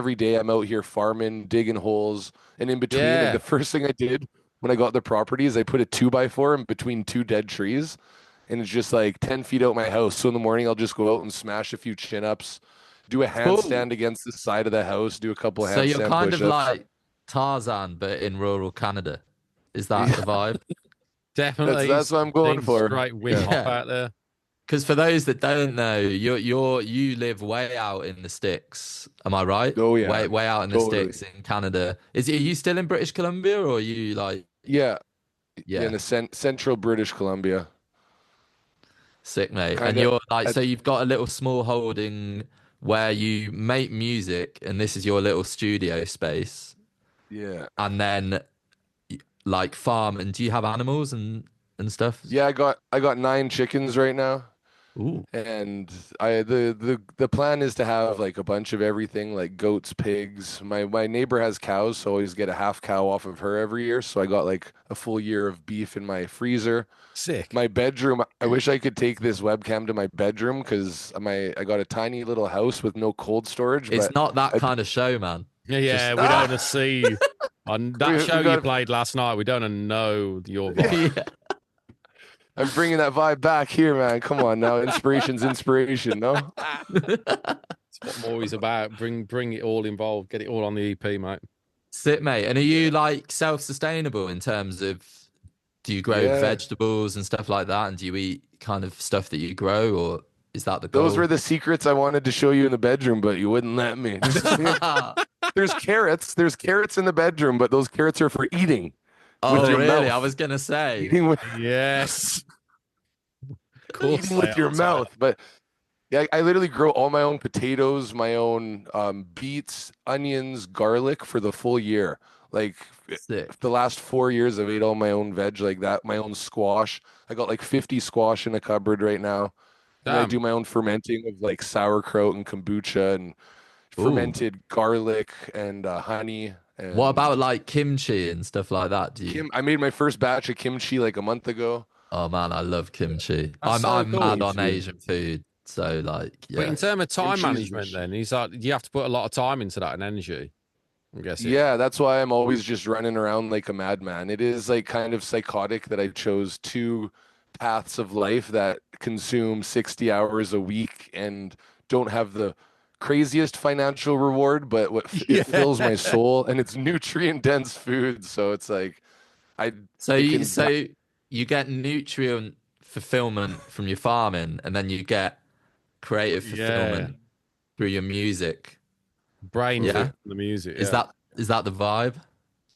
every day I'm out here farming, digging holes, and in between, like Yeah. the first thing I did when I got the property is I put a 2x4 in between two dead trees, and it's just like 10 feet out my house. So in the morning I'll just go out and smash a few chin-ups, do a Cool. handstand against the side of the house, do a couple So you're handstand kind of push-ups. like Tarzan, but in rural Canada. Is that the vibe? Definitely That's what I'm going for. straight Wim Yeah. Hof Yeah. out there. Because for those that don't know, you live way out in the sticks. Am I right? Oh yeah, Way out in the totally. sticks in Canada. Are you still in British Columbia or are you like Yeah, yeah, in yeah, the central British Columbia. sick mate? And Kind of. you're like so you've got a little small holding where you make music and this is your little studio space Yeah. and then like farm and do you have animals and stuff? Yeah, I got 9 chickens right now. Ooh. And the plan is to have like a bunch of everything, like goats, pigs. My neighbor has cows, so I always get a half cow off of her every year. So I got like a full year of beef in my freezer. Sick. My bedroom, I wish I could take this webcam to my bedroom because I got a tiny little house with no cold storage, It's but not that I, kind of show, man. Yeah, we don't want to see on that show we you got played last night. We don't want to know your vibe. Yeah. I'm bringing that vibe back here, man. Come on now, inspiration's inspiration, no? That's what Moori's about. Bring it all involved. Get it all on the EP, mate. Sit, mate. And are you like self-sustainable in terms of do you grow Yeah. vegetables and stuff like that? And do you eat kind of stuff that you grow, or is that the Those goal? were the secrets I wanted to show you in the bedroom, but you wouldn't let me. There's carrots. There's carrots in the bedroom, but those carrots are for eating with Oh, your really? mouth. I was gonna say. Eating with Yes. Of course eating they with your are, Tyler. mouth. But yeah, I literally grow all my own potatoes, my own beets, onions, garlic for the full year. Like Sick. the last 4 years, I've ate all my own veg like that, my own squash. I got like 50 squash in a cupboard right now. And I Damn. do my own fermenting of like sauerkraut and kombucha and Ooh. fermented garlic and honey. What And about like kimchi and stuff like that? Do you? I made my first batch of kimchi like a month ago. Oh man, I love kimchi. That's so I'm cool. mad on too. Asian food. So like, But yeah. in terms of time Kimchi's management, rich. then he's like, you have to put a lot of time into that and energy. I'm guessing. Yeah, that's why I'm always just running around like a madman. It is like kind of psychotic that I chose two paths of life that consume 60 hours a week and don't have the craziest financial reward, but Yeah. it fills my soul and it's nutrient dense food. So it's like I So it you can so you get nutrient fulfillment from your farming, and then you get creative Yeah. fulfillment through your music. Brain Yeah. food from the music. Is yeah. that the vibe?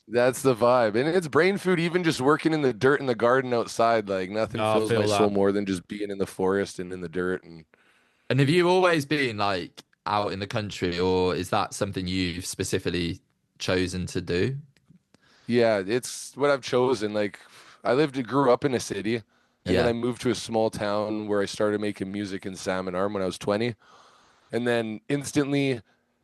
That's the vibe. And it's brain food, even just working in the dirt in the garden outside. Like nothing No, I fills feel my soul that. more than just being in the forest and in the dirt. And And have you always been like out in the country, or is that something you've specifically chosen to do? yeah, it's what I've chosen. Like grew up in a city, and then Yeah. I moved to a small town where I started making music in Salmon Arm when I was 20. And then instantly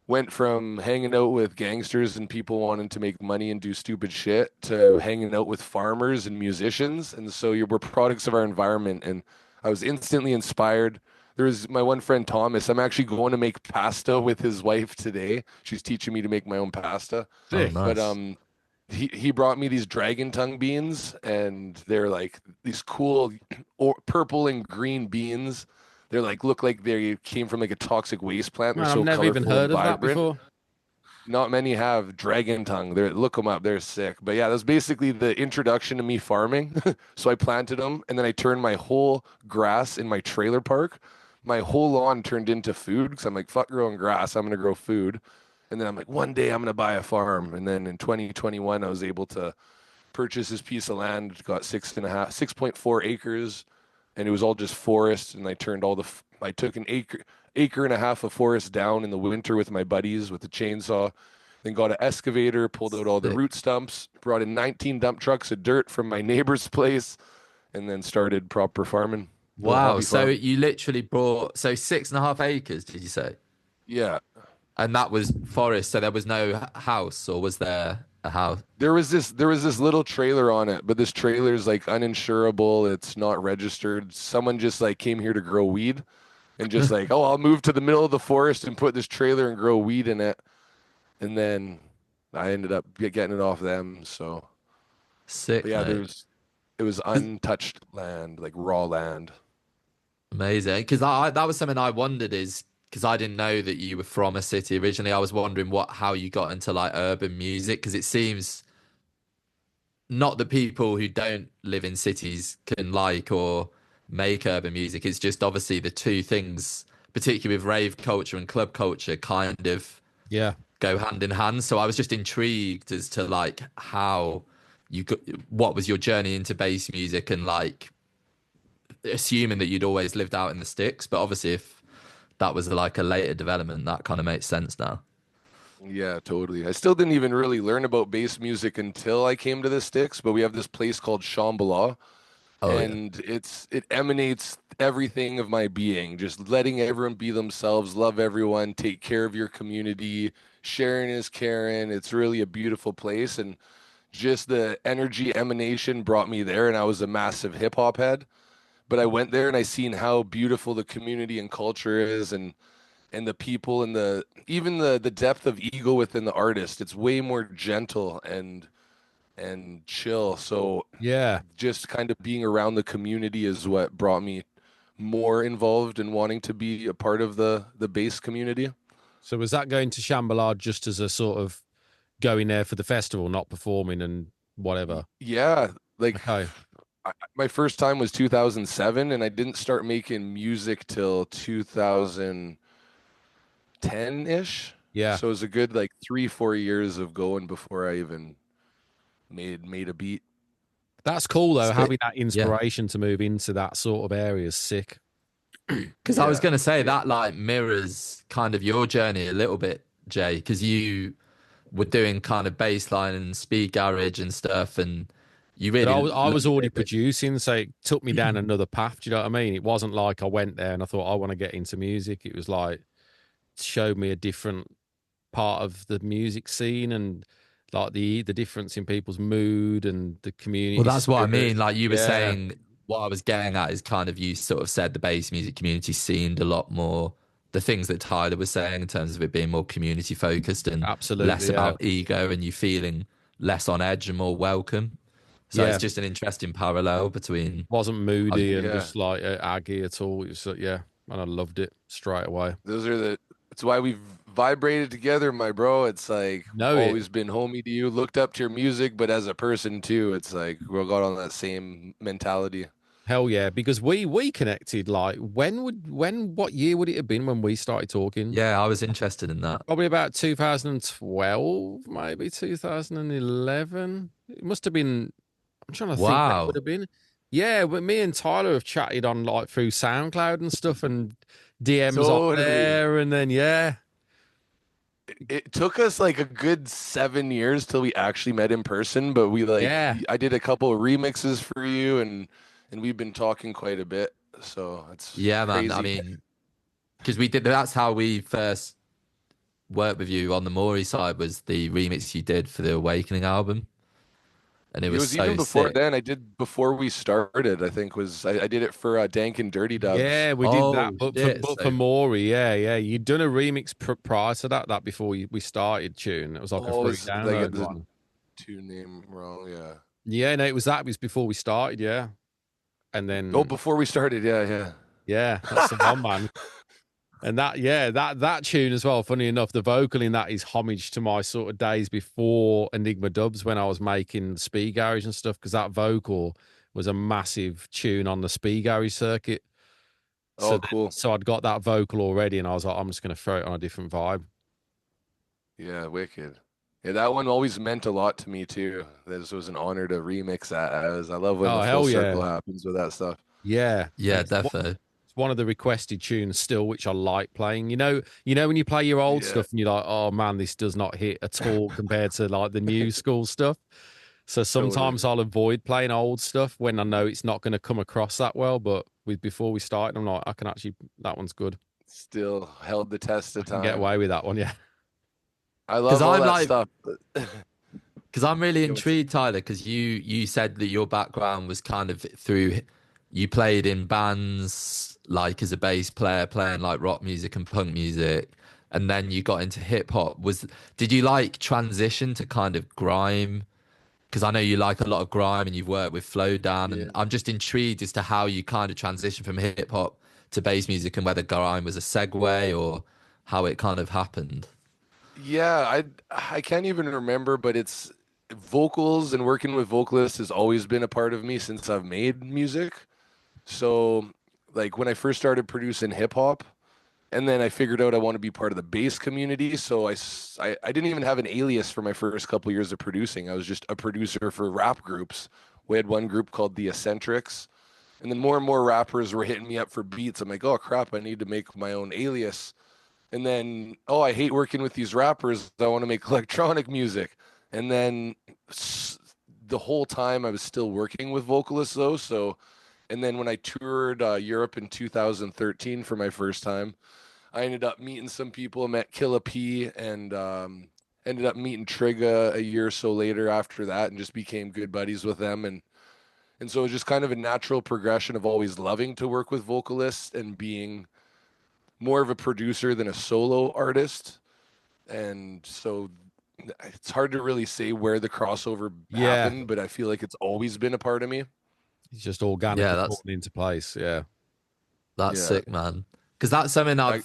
went from hanging out with gangsters and people wanting to make money and do stupid shit to hanging out with farmers and musicians. And so we're products of our environment. And I was instantly inspired. There was my one friend, Thomas. I'm actually going to make pasta with his wife today. She's teaching me to make my own pasta. Oh, Sick. nice. But he brought me these dragon tongue beans, and they're like these cool purple and green beans. They're like look like they came from like a toxic waste plant. They're Man, so I've never even colorful heard and of that vibrant. before. Not many have dragon tongue. Look them up. They're sick. But yeah, that's basically the introduction to me farming. So I planted them, and then I turned my whole grass in my trailer park. My whole lawn turned into food because I'm like, fuck growing grass. I'm gonna grow food. And then I'm like, one day I'm gonna buy a farm. And then in 2021, I was able to purchase this piece of land. Got 6.4 acres, and it was all just forest. And I turned I took an acre and a half of forest down in the winter with my buddies with the chainsaw. Then got an excavator, pulled out all the Sick. root stumps, brought in 19 dump trucks of dirt from my neighbor's place, and then started proper farming. Little Wow. hobby So farm. you literally brought 6.5 acres, did you say? Yeah. And that was forest, so there was no house, or was there a house? There was this little trailer on it, but this trailer is like uninsurable. It's not registered. Someone just like came here to grow weed and just like, oh, I'll move to the middle of the forest and put this trailer and grow weed in it. and then I ended up getting it off them. So, Sick, but yeah, mate. it was untouched land, like raw land. Amazing. Because that was something I wondered is because I didn't know that you were from a city originally. I was wondering how you got into like urban music because it seems not that people who don't live in cities can like or make urban music. It's just obviously the two things, particularly with rave culture and club culture, kind of Yeah. go hand in hand. So I was just intrigued as to like how you got, what was your journey into bass music and like assuming that you'd always lived out in the sticks, but obviously if that was like a later development, that kind of makes sense now. Yeah, totally. I still didn't even really learn about bass music until I came to the sticks, but we have this place called 𝗘𝗡𝗶𝗚𝗚, Oh yeah. and it emanates everything of my being, just letting everyone be themselves, love everyone, take care of your community. Sharing is caring. It's really a beautiful place, and just the energy emanation brought me there, and I was a massive hip hop head. But I went there and I seen how beautiful the community and culture is, and the people and the even the depth of ego within the artist. It's way more gentle and chill. So Yeah. just kind of being around the community is what brought me more involved in wanting to be a part of the bass community. So was that going to 𝗘𝗏𝗏 just as a sort of going there for the festival, not performing and whatever? Yeah, like Okay. my first time was 2007, and I didn't start making music till 2010-ish. Yeah. So it was a good like 3-4 years of going before I even made a beat. That's cool though, Sick. having that Yeah. inspiration to move into that sort of area is sick. Because I was Yeah. going to say that like mirrors kind of your journey a little bit, Jay, because you were doing kind of bassline and speed garage and stuff, and you But really I was loved already it. But producing, so it took me down another path. Do you know what I mean? It wasn't like I went there and I thought I want to get into music. It was like it showed me a different part of the music scene and like the difference in people's mood and the well, community that's what I spirit. mean. Like you were Yeah, saying, what I was getting at is kind of you sort of said the bass music community seemed a lot more the things that Tyler was saying in terms of it being more community focused and less absolutely. Yeah, about ego and you feeling less on edge and more welcome. So it's yeah. just an interesting parallel between. Wasn't I was, moody and Yeah. just like aggy at all. It was yeah, and I loved it straight away. Those are that's why we've vibrated together, my bro. It's like Know it. always been homie to you, looked up to your music, but as a person too, it's like we got on that same mentality. Hell yeah, because we connected like what year would it have been when we started talking? yeah, I was interested in that. Probably about 2012, maybe 2011. It must have been. I'm trying to think when it would Wow. have been. Yeah, but me and Tyler have chatted on like through SoundCloud and stuff and DMs on Totally. there, and then yeah, It took us like a good 7 years till we actually met in person, but we like yeah. I did a couple of remixes for you, and we've been talking quite a bit. So it's Yeah, man. I crazy. mean, because we did, that's how we first worked with you on the Morii side was the remix you did for the Awakening album. And it It was was even so before sick. then. I did before we started. I think was I did it for Dank and Dirty Dubz. Yeah, we did that, Oh, but shit. for So, Maury, yeah, yeah. You'd done a remix prior to that before we started tune. It was like a Oh, free is like download the one. two name wrong? Yeah. Yeah, no, it was before we started, yeah. And Oh, then before we started. Yeah, yeah, that's the one, man. And that, yeah, that tune as well. Funny enough, the vocal in that is homage to my sort of days before ENiGMA Dubz when I was making speed garage and stuff. Because that vocal was a massive tune on the speed garage circuit. So Oh, cool. so I'd got that vocal already, and I was like, I'm just going to throw it on a different vibe. Yeah, wicked. Yeah, that one always meant a lot to me too. This was an honor to remix that as. I love when Oh the full hell circle yeah, happens with that stuff. yeah. And yeah, it's definitely. it's one of the requested tunes still, which I like playing. You know when you play your old Yeah, stuff and you're like, oh man, this does not hit at all compared to like the new school stuff. So totally. sometimes I'll avoid playing old stuff when I know it's not going to come across that well. But with before we started, I'm like, I can actually that one's good. Still held the test I of can get time. away with that one. Yeah. I Because love all I'm that like, stuff. because I'm really Yeah, what's- intrigued, Tyler, because you said that your background was kind of through you played in bands like as a bass player, playing like rock music and punk music. and then you got into hip hop. Did you like transition to kind of grime? Because I know you like a lot of grime and you've worked with Flowdown, Yeah. and I'm just intrigued as to how you kind of transitioned from hip hop to bass music and whether grime was a segue or how it kind of happened. Yeah, I can't even remember, but it's vocals and working with vocalists has always been a part of me since I've made music. So, like when I first started producing hip hop, and then I figured out I want to be part of the bass community. So I didn't even have an alias for my first couple years of producing. I was just a producer for rap groups. We had one group called the Eccentrics, and then more and more rappers were hitting me up for beats. I'm like, oh crap, I need to make my own alias. And then, oh, I hate working with these rappers. I want to make electronic music. And then the whole time I was still working with vocalists though. So, and then when I toured Europe in 2013 for my first time, I ended up meeting some people. I met 𝗘𝗚𝗏 and ended up meeting 𝗘𝗣𝗜𝗏 a year or so later after that, and just became good buddies with them. And so it was just kind of a natural progression of always loving to work with vocalists and being more of a producer than a solo artist. And so it's hard to really say where the crossover happened, but I feel like it's always been a part of me. It's just organically falling into place. Yeah. That's sick, man. Because that's something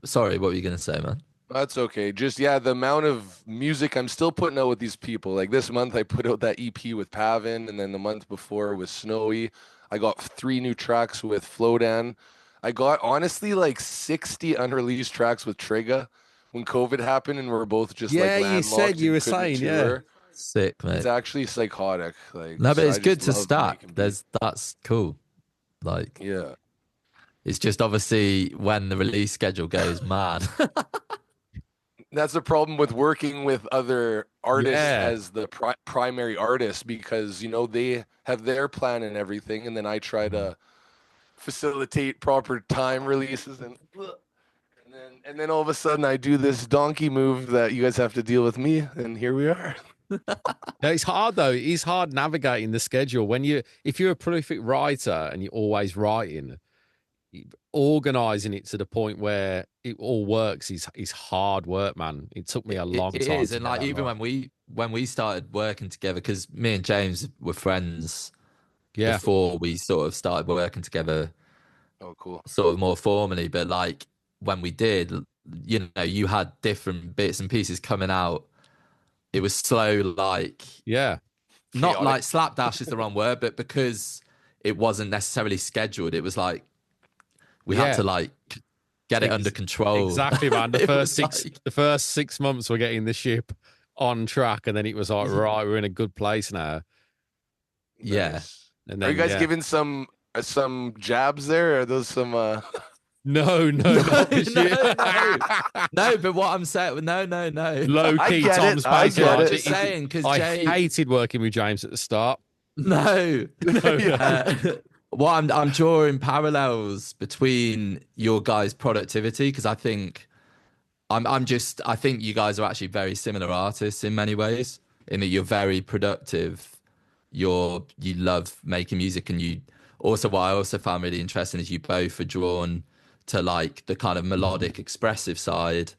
sorry, what were you going to say, man? That's okay. Just, the amount of music I'm still putting out with these people. Like this month, I put out that EP with 𝗘𝗏𝗜𝗏, and then the month before with 𝗘𝗏𝗏𝗏. I got 3 new tracks with Flowdown. I got, honestly, like 60 unreleased tracks with 𝗘𝗣𝗜𝗏 when COVID happened, and we're both just like landlocked. You said you were saying, tour. Sick, mate. It's actually psychotic. Like, no, but it's good to love start. That's cool. Like, yeah. It's just obviously when the release schedule goes mad. That's the problem with working with other artists as the primary artist, because, you know, they have their plan and everything. And then I try to facilitate proper time releases. And then all of a sudden I do this donkey move that you guys have to deal with me. And here we are. No, it's hard though. It's hard navigating the schedule if you're a prolific writer and you're always writing. Organizing it to the point where it all works is hard work, man. It took me a long time. It is, and like even when we started working together, because me and James were friends before we sort of started working together. Oh, cool. Sort of more formally, but like when we did, you know, you had different bits and pieces coming out. It was slow, like not like slapdash is the wrong word, but because it wasn't necessarily scheduled, it was like. We had to like get it under control. Exactly, man. The first 6 months we're getting the ship on track, and then it was like, right, we're in a good place now. Yeah. Nice. And then, are you guys giving some jabs there? Are those some No. No, but what I'm saying, no. Low key, Tom's I get it. Just saying, because I hated working with James at the start. No. Well, I'm drawing parallels between your guys' productivity, because I think I think you guys are actually very similar artists in many ways, in that you're very productive. You love making music, and you also, what I also found really interesting is you both are drawn to like the kind of melodic, expressive side,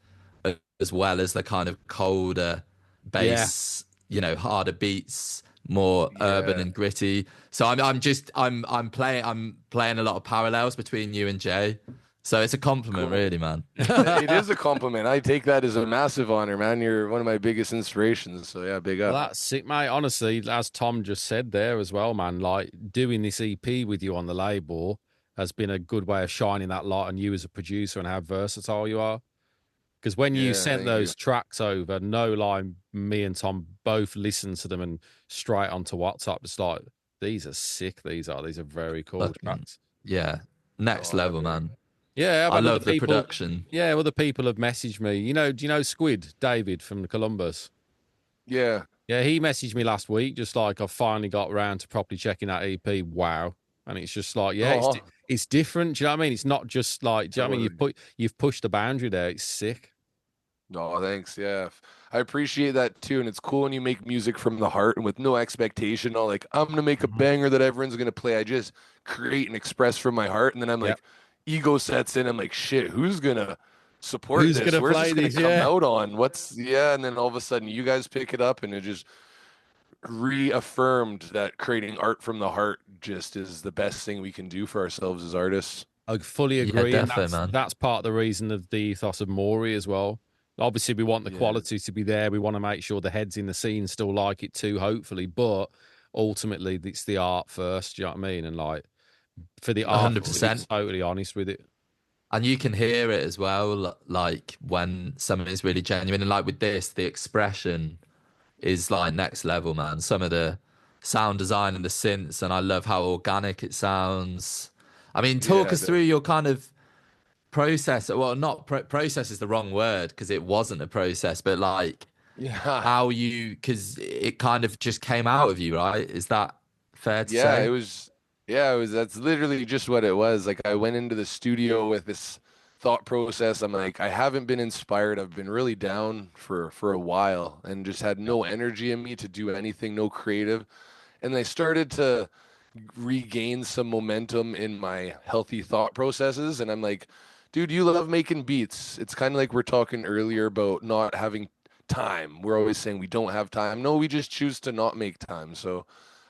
as well as the kind of colder bass, you know, harder beats, more urban and gritty. So I'm playing a lot of parallels between you and Jay. So it's a compliment, really, man. It is a compliment. I take that as a massive honor, man. You're one of my biggest inspirations. So yeah, big up. Well, that's sick, mate. Honestly, as Tom just said there as well, man, like doing this EP with you on the label has been a good way of shining that light on you as a producer and how versatile you are. Because when you sent those tracks over, no lie, me and Tom both listened to them and straight onto WhatsApp. It's like, these are sick. These are very cool tracks. Yeah. Next level, man. Yeah. I love the production. Yeah. Other people have messaged me. Do you know Squid, David from Columbus? Yeah. Yeah. He messaged me last week, just like, I finally got around to properly checking that EP. Wow. And it's just like, it's different. Do you know what I mean? It's not just like, do you know what I mean? You've pushed the boundary there. It's sick. Oh, thanks. Yeah. I appreciate that too. And it's cool when you make music from the heart and with no expectation. All like, I'm going to make a banger that everyone's going to play. I just create and express from my heart. And then I'm like, ego sets in. I'm like, shit, who's going to support Who's this? gonna Where's play this going this? to come Yeah. out on? And then all of a sudden you guys pick it up and it just reaffirmed that creating art from the heart just is the best thing we can do for ourselves as artists. I fully Yeah, agree, and definitely, man. that's part of the reason of the ethos of Morii as well. Obviously, we want the quality to be there. We want to make sure the heads in the scene still like it too, hopefully. But ultimately, it's the art first. Do you know what I mean? And like for the art, to be 100%. totally honest with it. And you can hear it as well, like when something is really genuine. And like with this, the expression is like next level, man. Some of the sound design and the synths, and I love how organic it sounds. I mean, talk us through your kind of process. Well, not process is the wrong word because it wasn't a process, but like how you, because it kind of just came out of you, right? Is that fair to say? It was, that's literally just what it was. Like I went into the studio with this thought process. I'm like, I haven't been inspired. I've been really down for a while and just had no energy in me to do anything, no creative. And I started to regain some momentum in my healthy thought processes. And I'm like, dude, you love making beats. It's kind of like we're talking earlier about not having time. We're always saying we don't have time. No, we just choose to not make time. So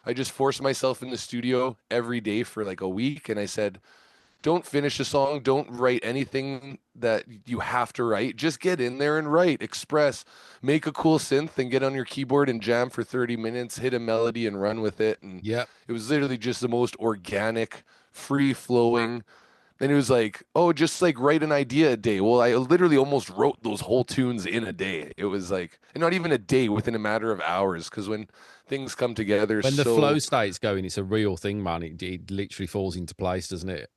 I just forced myself in the studio every day for like a week. And I said, don't finish a song. Don't write anything that you have to write. Just get in there and write, express, make a cool synth and get on your keyboard and jam for 30 minutes, hit a melody and run with it. And it was literally just the most organic, free flowing. And it was like, oh, just like write an idea a day. Well, I literally almost wrote those whole tunes in a day. It was like, and not even a day, within a matter of hours. Because when things come together, when the flow state's going, it's a real thing, man. It literally falls into place, doesn't it?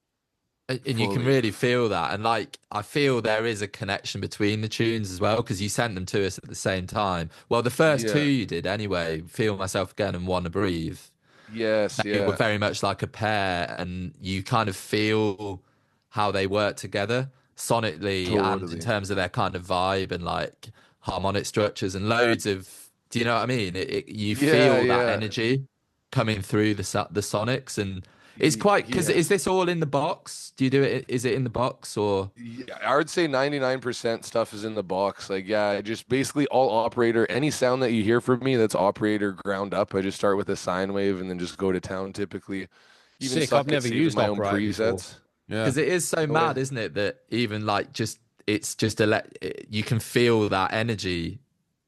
And you can really feel that. And like, I feel there is a connection between the tunes as well, because you sent them to us at the same time. Well, the first two you did anyway, Feel Myself Again and Wanna Breathe. Yes, They were very much like a pair, and you kind of feel how they work together sonically and in terms of their kind of vibe and like harmonic structures and loads of, do you know what I mean? You feel that energy coming through the sonics, and it's quite, because is this all in the box? Do you do it? Is it in the box or? Yeah, I would say 99% stuff is in the box. Like, I just basically all operator, any sound that you hear from me that's operator ground up, I just start with a sine wave and then just go to town typically. Even Sick. I've never used my own operator presets. Because it is so mad, isn't it? That even like it's just you can feel that energy,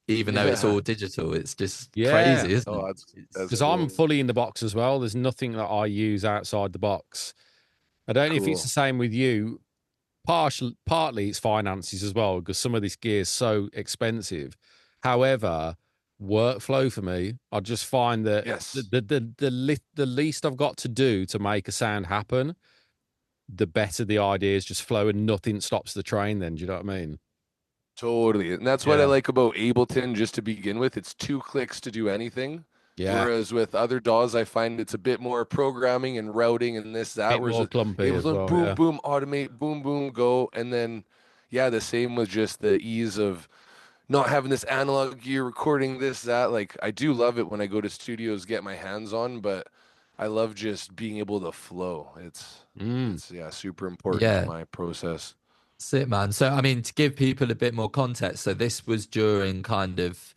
even though it's all digital. It's just crazy, isn't it? Because I'm fully in the box as well. There's nothing that I use outside the box. I don't know if it's the same with you. Partly it's finances as well, because some of this gear is so expensive. However, workflow for me, I just find that the least I've got to do to make a sound happen, the better the ideas just flow and nothing stops the train then. Do you know what I mean? Totally. And that's what I like about Ableton, just to begin with. It's 2 clicks to do anything. Whereas with other DAWs, I find it's a bit more programming and routing and this, that. Whereas more clumpy as well, boom, boom, automate, boom, boom, go. And then, the same with just the ease of not having this analog gear, recording this, that. Like, I do love it when I go to studios, get my hands on, but I love just being able to flow. It's super important to my process. That's it, man. So, I mean, to give people a bit more context, so this was during kind of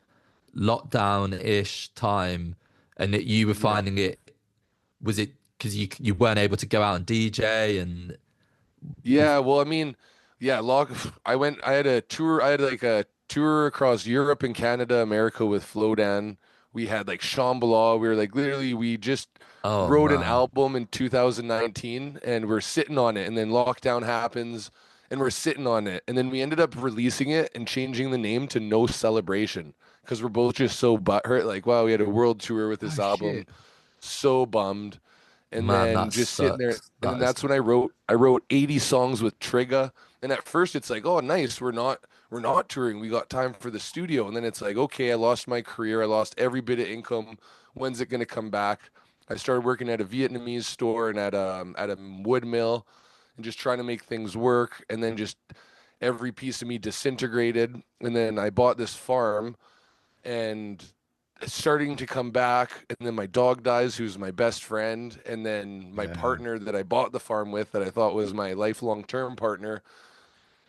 lockdown-ish time, and that you were finding it, was it because you weren't able to go out and DJ and? Yeah, well, I mean, I had a tour. I had like a tour across Europe and Canada, America with Flowdan. We had like 𝗘𝗏𝗏𝗏. We were like, literally, we just wrote an album in 2019 and we're sitting on it. And then lockdown happens and we're sitting on it. And then we ended up releasing it and changing the name to No Celebration, because we're both just so butthurt. Like, wow, we had a world tour with this album. Shit. So bummed. And then just sitting there. And that's when I wrote 80 songs with 𝗘𝗏𝗏𝗏. And at first it's like, oh, nice. We're not touring. We got time for the studio. And then it's like, okay, I lost my career. I lost every bit of income. When's it going to come back? I started working at a Vietnamese store and at a wood mill and just trying to make things work. And then just every piece of me disintegrated. And then I bought this farm and it's starting to come back. And then my dog dies, who's my best friend. And then my partner that I bought the farm with, that I thought was my lifelong term partner,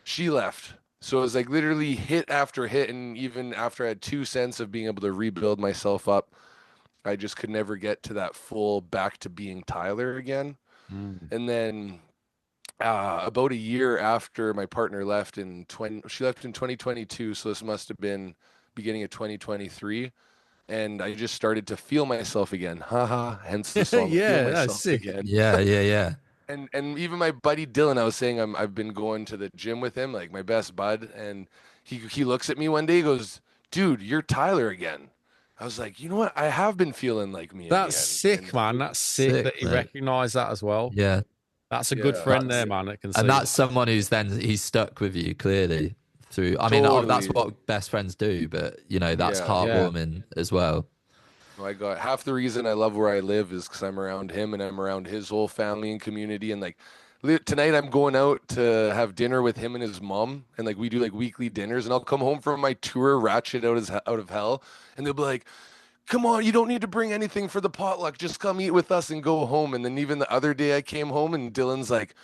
she left. So it was like literally hit after hit. And even after I had 2 cents of being able to rebuild myself up, I just could never get to that full back to being Tyler again. And then about a year after my partner left she left in 2022. So this must have been beginning of 2023. And I just started to feel myself again. Haha, hence the song Feel Myself Again. Yeah. And even my buddy Dylan, I was saying I've been going to the gym with him, like my best bud, and he looks at me one day, he goes, "Dude, you're Tyler again." I was like, you know what? I have been feeling like me That's again. sick, man. That's sick that he recognized that as well. Yeah. That's a good friend there, man. That can see. And that's someone who's he's stuck with you clearly through. I mean, that's what best friends do, but you know, that's heartwarming as well. I got half the reason I love where I live is because I'm around him and I'm around his whole family and community. And like tonight, I'm going out to have dinner with him and his mom, and like we do like weekly dinners. And I'll come home from my tour, ratchet out of hell, and they'll be like, "Come on, you don't need to bring anything for the potluck. Just come eat with us and go home." And then even the other day, I came home and Dylan's like,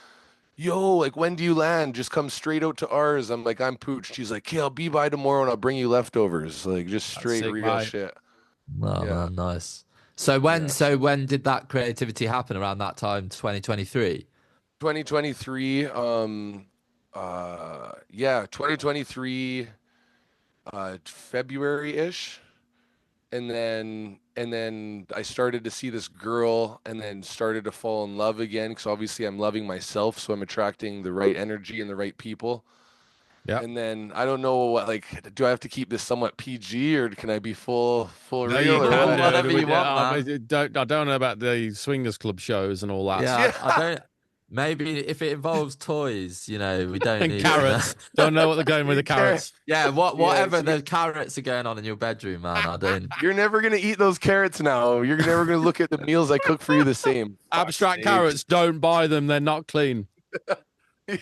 "Yo, like when do you land? Just come straight out to ours." I'm like, "I'm pooched." She's like, "Okay, I'll be by tomorrow and I'll bring you leftovers." Like just straight real shit. Oh, man, nice. So when did that creativity happen? Around that time, 2023? 2023, 2023, February-ish. And then I started to see this girl and then started to fall in love again, because obviously I'm loving myself, so I'm attracting the right energy and the right people. Yeah. And then I don't know what, like, do I have to keep this somewhat PG or can I be full real? Or whatever you want, I don't know about the swingers club shows and all that. Yeah, I don't. Maybe if it involves toys, you know, we don't need carrots. Don't know what they're going with the carrots. Yeah, whatever the carrots are going on in your bedroom, man. I don't. You're never gonna eat those carrots now. You're never gonna look at the meals I cook for you the same. Abstract carrots, don't buy them. They're not clean. Yeah.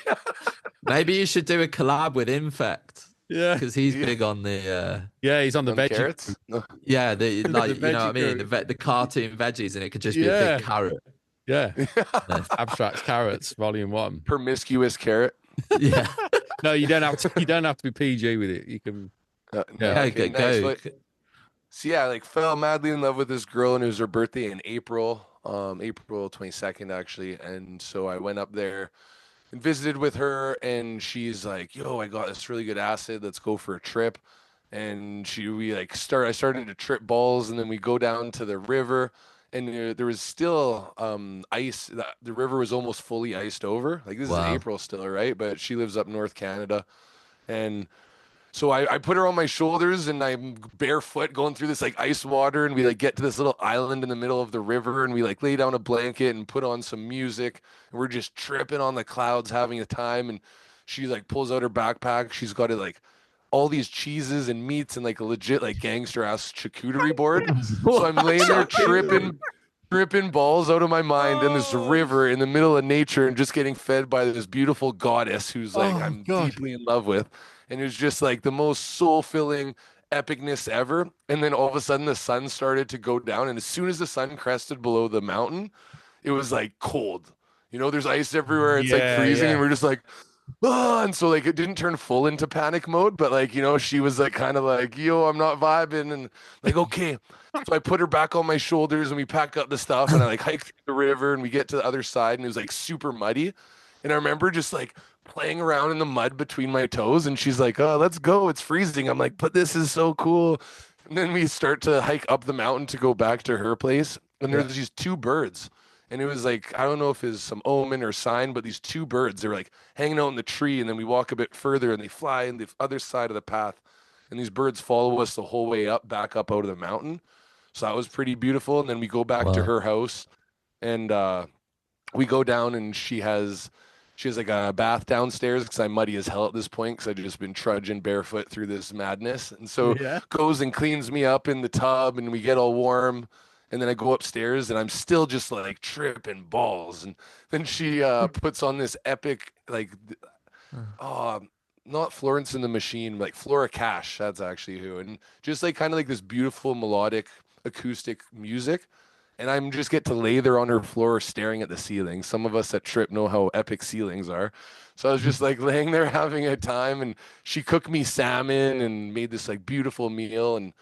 Maybe you should do a collab with Infect. Yeah, because he's big on the. He's on the veggie. Carrots. Yeah, the like you know what I mean, the cartoon veggies, and it could just be a big carrot. Yeah, Abstract Carrots, Volume 1. Promiscuous carrot. Yeah. No, you don't have to. You don't have to be PG with it. You can. Go. So yeah, like fell madly in love with this girl, and it was her birthday in April, April 22nd actually, and so I went up there and visited with her, and she's like, "Yo, I got this really good acid. Let's go for a trip." And I started to trip balls, and then we go down to the river, and there was still ice. The river was almost fully iced over. Like this is April still, right? But she lives up North Canada, and so I put her on my shoulders, and I'm barefoot going through this like ice water, and we like get to this little island in the middle of the river, and we like lay down a blanket and put on some music, and we're just tripping on the clouds, having a time. And she like pulls out her backpack. She's got it like all these cheeses and meats and like a legit like gangster ass charcuterie board. So I'm laying there tripping balls out of my mind in this river in the middle of nature, and just getting fed by this beautiful goddess who's like I'm deeply in love with. And it was just like the most soul-filling epicness ever. And then all of a sudden the sun started to go down, and as soon as the sun crested below the mountain, it was like cold. You know, there's ice everywhere. It's like freezing, and we're just like, ah. And so like it didn't turn full into panic mode, but like, you know, she was like kind of like, yo, I'm not vibing, and like, okay. So I put her back on my shoulders, and we pack up the stuff, and I like hike through the river, and we get to the other side, and it was like super muddy. And I remember just like playing around in the mud between my toes, and she's like, "Oh, let's go. It's freezing." I'm like, "But this is so cool." And then we start to hike up the mountain to go back to her place, and there's these two birds. And it was like, I don't know if it's some omen or sign, but these two birds, they're like hanging out in the tree, and then we walk a bit further, and they fly in the other side of the path, and these birds follow us the whole way back up out of the mountain. So that was pretty beautiful. And then we go back to her house, and we go down, and she has like a bath downstairs, because I'm muddy as hell at this point, because I've just been trudging barefoot through this madness. And so goes and cleans me up in the tub, and we get all warm. And then I go upstairs, and I'm still just like tripping balls. And then she puts on this epic, like, not Florence and the Machine, like Flora Cash. That's actually who. And just like kind of like this beautiful melodic acoustic music. and I'm just get to lay there on her floor staring at the ceiling. Some of us at Trip know how epic ceilings are. So I was just like laying there having a time, and she cooked me salmon and made this like beautiful meal, and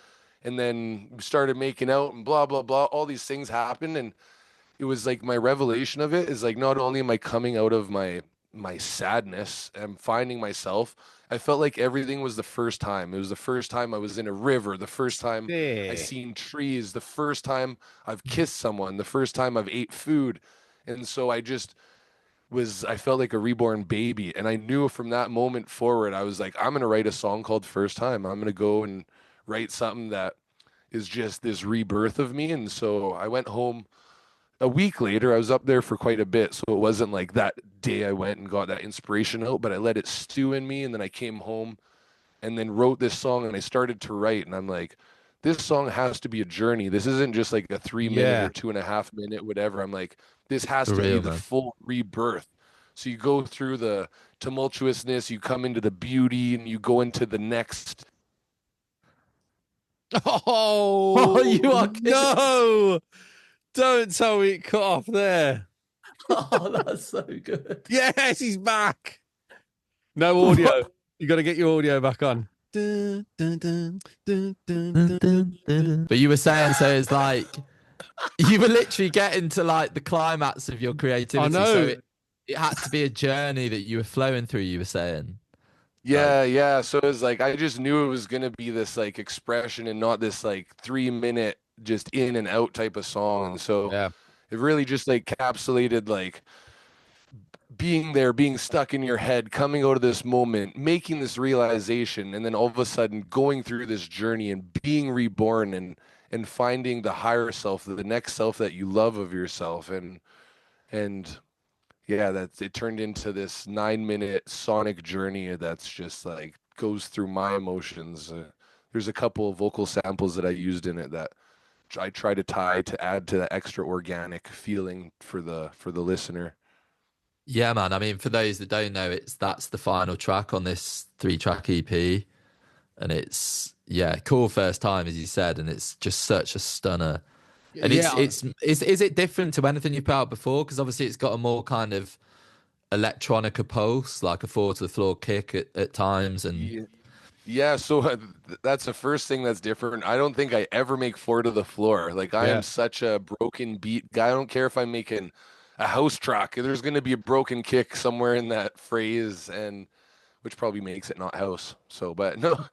then we started making out and blah blah blah. All these things happened, and it was like my revelation of it is like not only am I coming out of my sadness, I'm finding myself. I felt like everything was the first time. It was the first time I was in a river, the first time I Yeah. seen trees, the first time I've kissed someone, the first time I've ate food. And so I felt like a reborn baby. And I knew from that moment forward, I was like, I'm going to write a song called First Time. I'm going to go and write something that is just this rebirth of me. And so I went home a week later. I was up there for quite a bit. So it wasn't like that day I went and got that inspiration out, but I let it stew in me. And then I came home and then wrote this song, and I started to write. And I'm like, this song has to be a journey. This isn't just like a 3 minute or 2.5 minute, whatever. I'm like, this has For to be real, the man. full rebirth. So you go through the tumultuousness, you come into the beauty, and you go into the next. Oh, You are kidding. no! Don't tell me it cut off there. Oh, that's so good. Yes, he's back. No audio. You got to get your audio back on. Dun, dun, dun, dun, dun, dun, dun. But you were saying, so it's like you were literally getting to like the climax of your creativity. I know. So it had to be a journey that you were flowing through, you were saying. Yeah. So it was like, I just knew it was going to be this like expression and not this like 3 minute just in and out type of song. So Yeah. it really just like encapsulated like being there, being stuck in your head, coming out of this moment, making this realization, and then all of a sudden going through this journey and being reborn and finding the higher self, the next self that you love of yourself. And yeah, that's it turned into this 9 minute sonic journey that's just like goes through my emotions. There's a couple of vocal samples that I used in it that I try to tie to add to the extra organic feeling for the listener. Yeah, man. I mean, for those that don't know, that's the final track on this 3-track EP. And it's cool first time, as you said, and it's just such a stunner. And is it different to anything you put out before? Because obviously it's got a more kind of electronica pulse, like a 4 to the floor kick at times. And Yeah, so that's the first thing that's different. I don't think I ever make 4 to the floor. Like I am such a broken beat guy. I don't care if I'm making a house track. There's going to be a broken kick somewhere in that phrase, and which probably makes it not house. So, but no,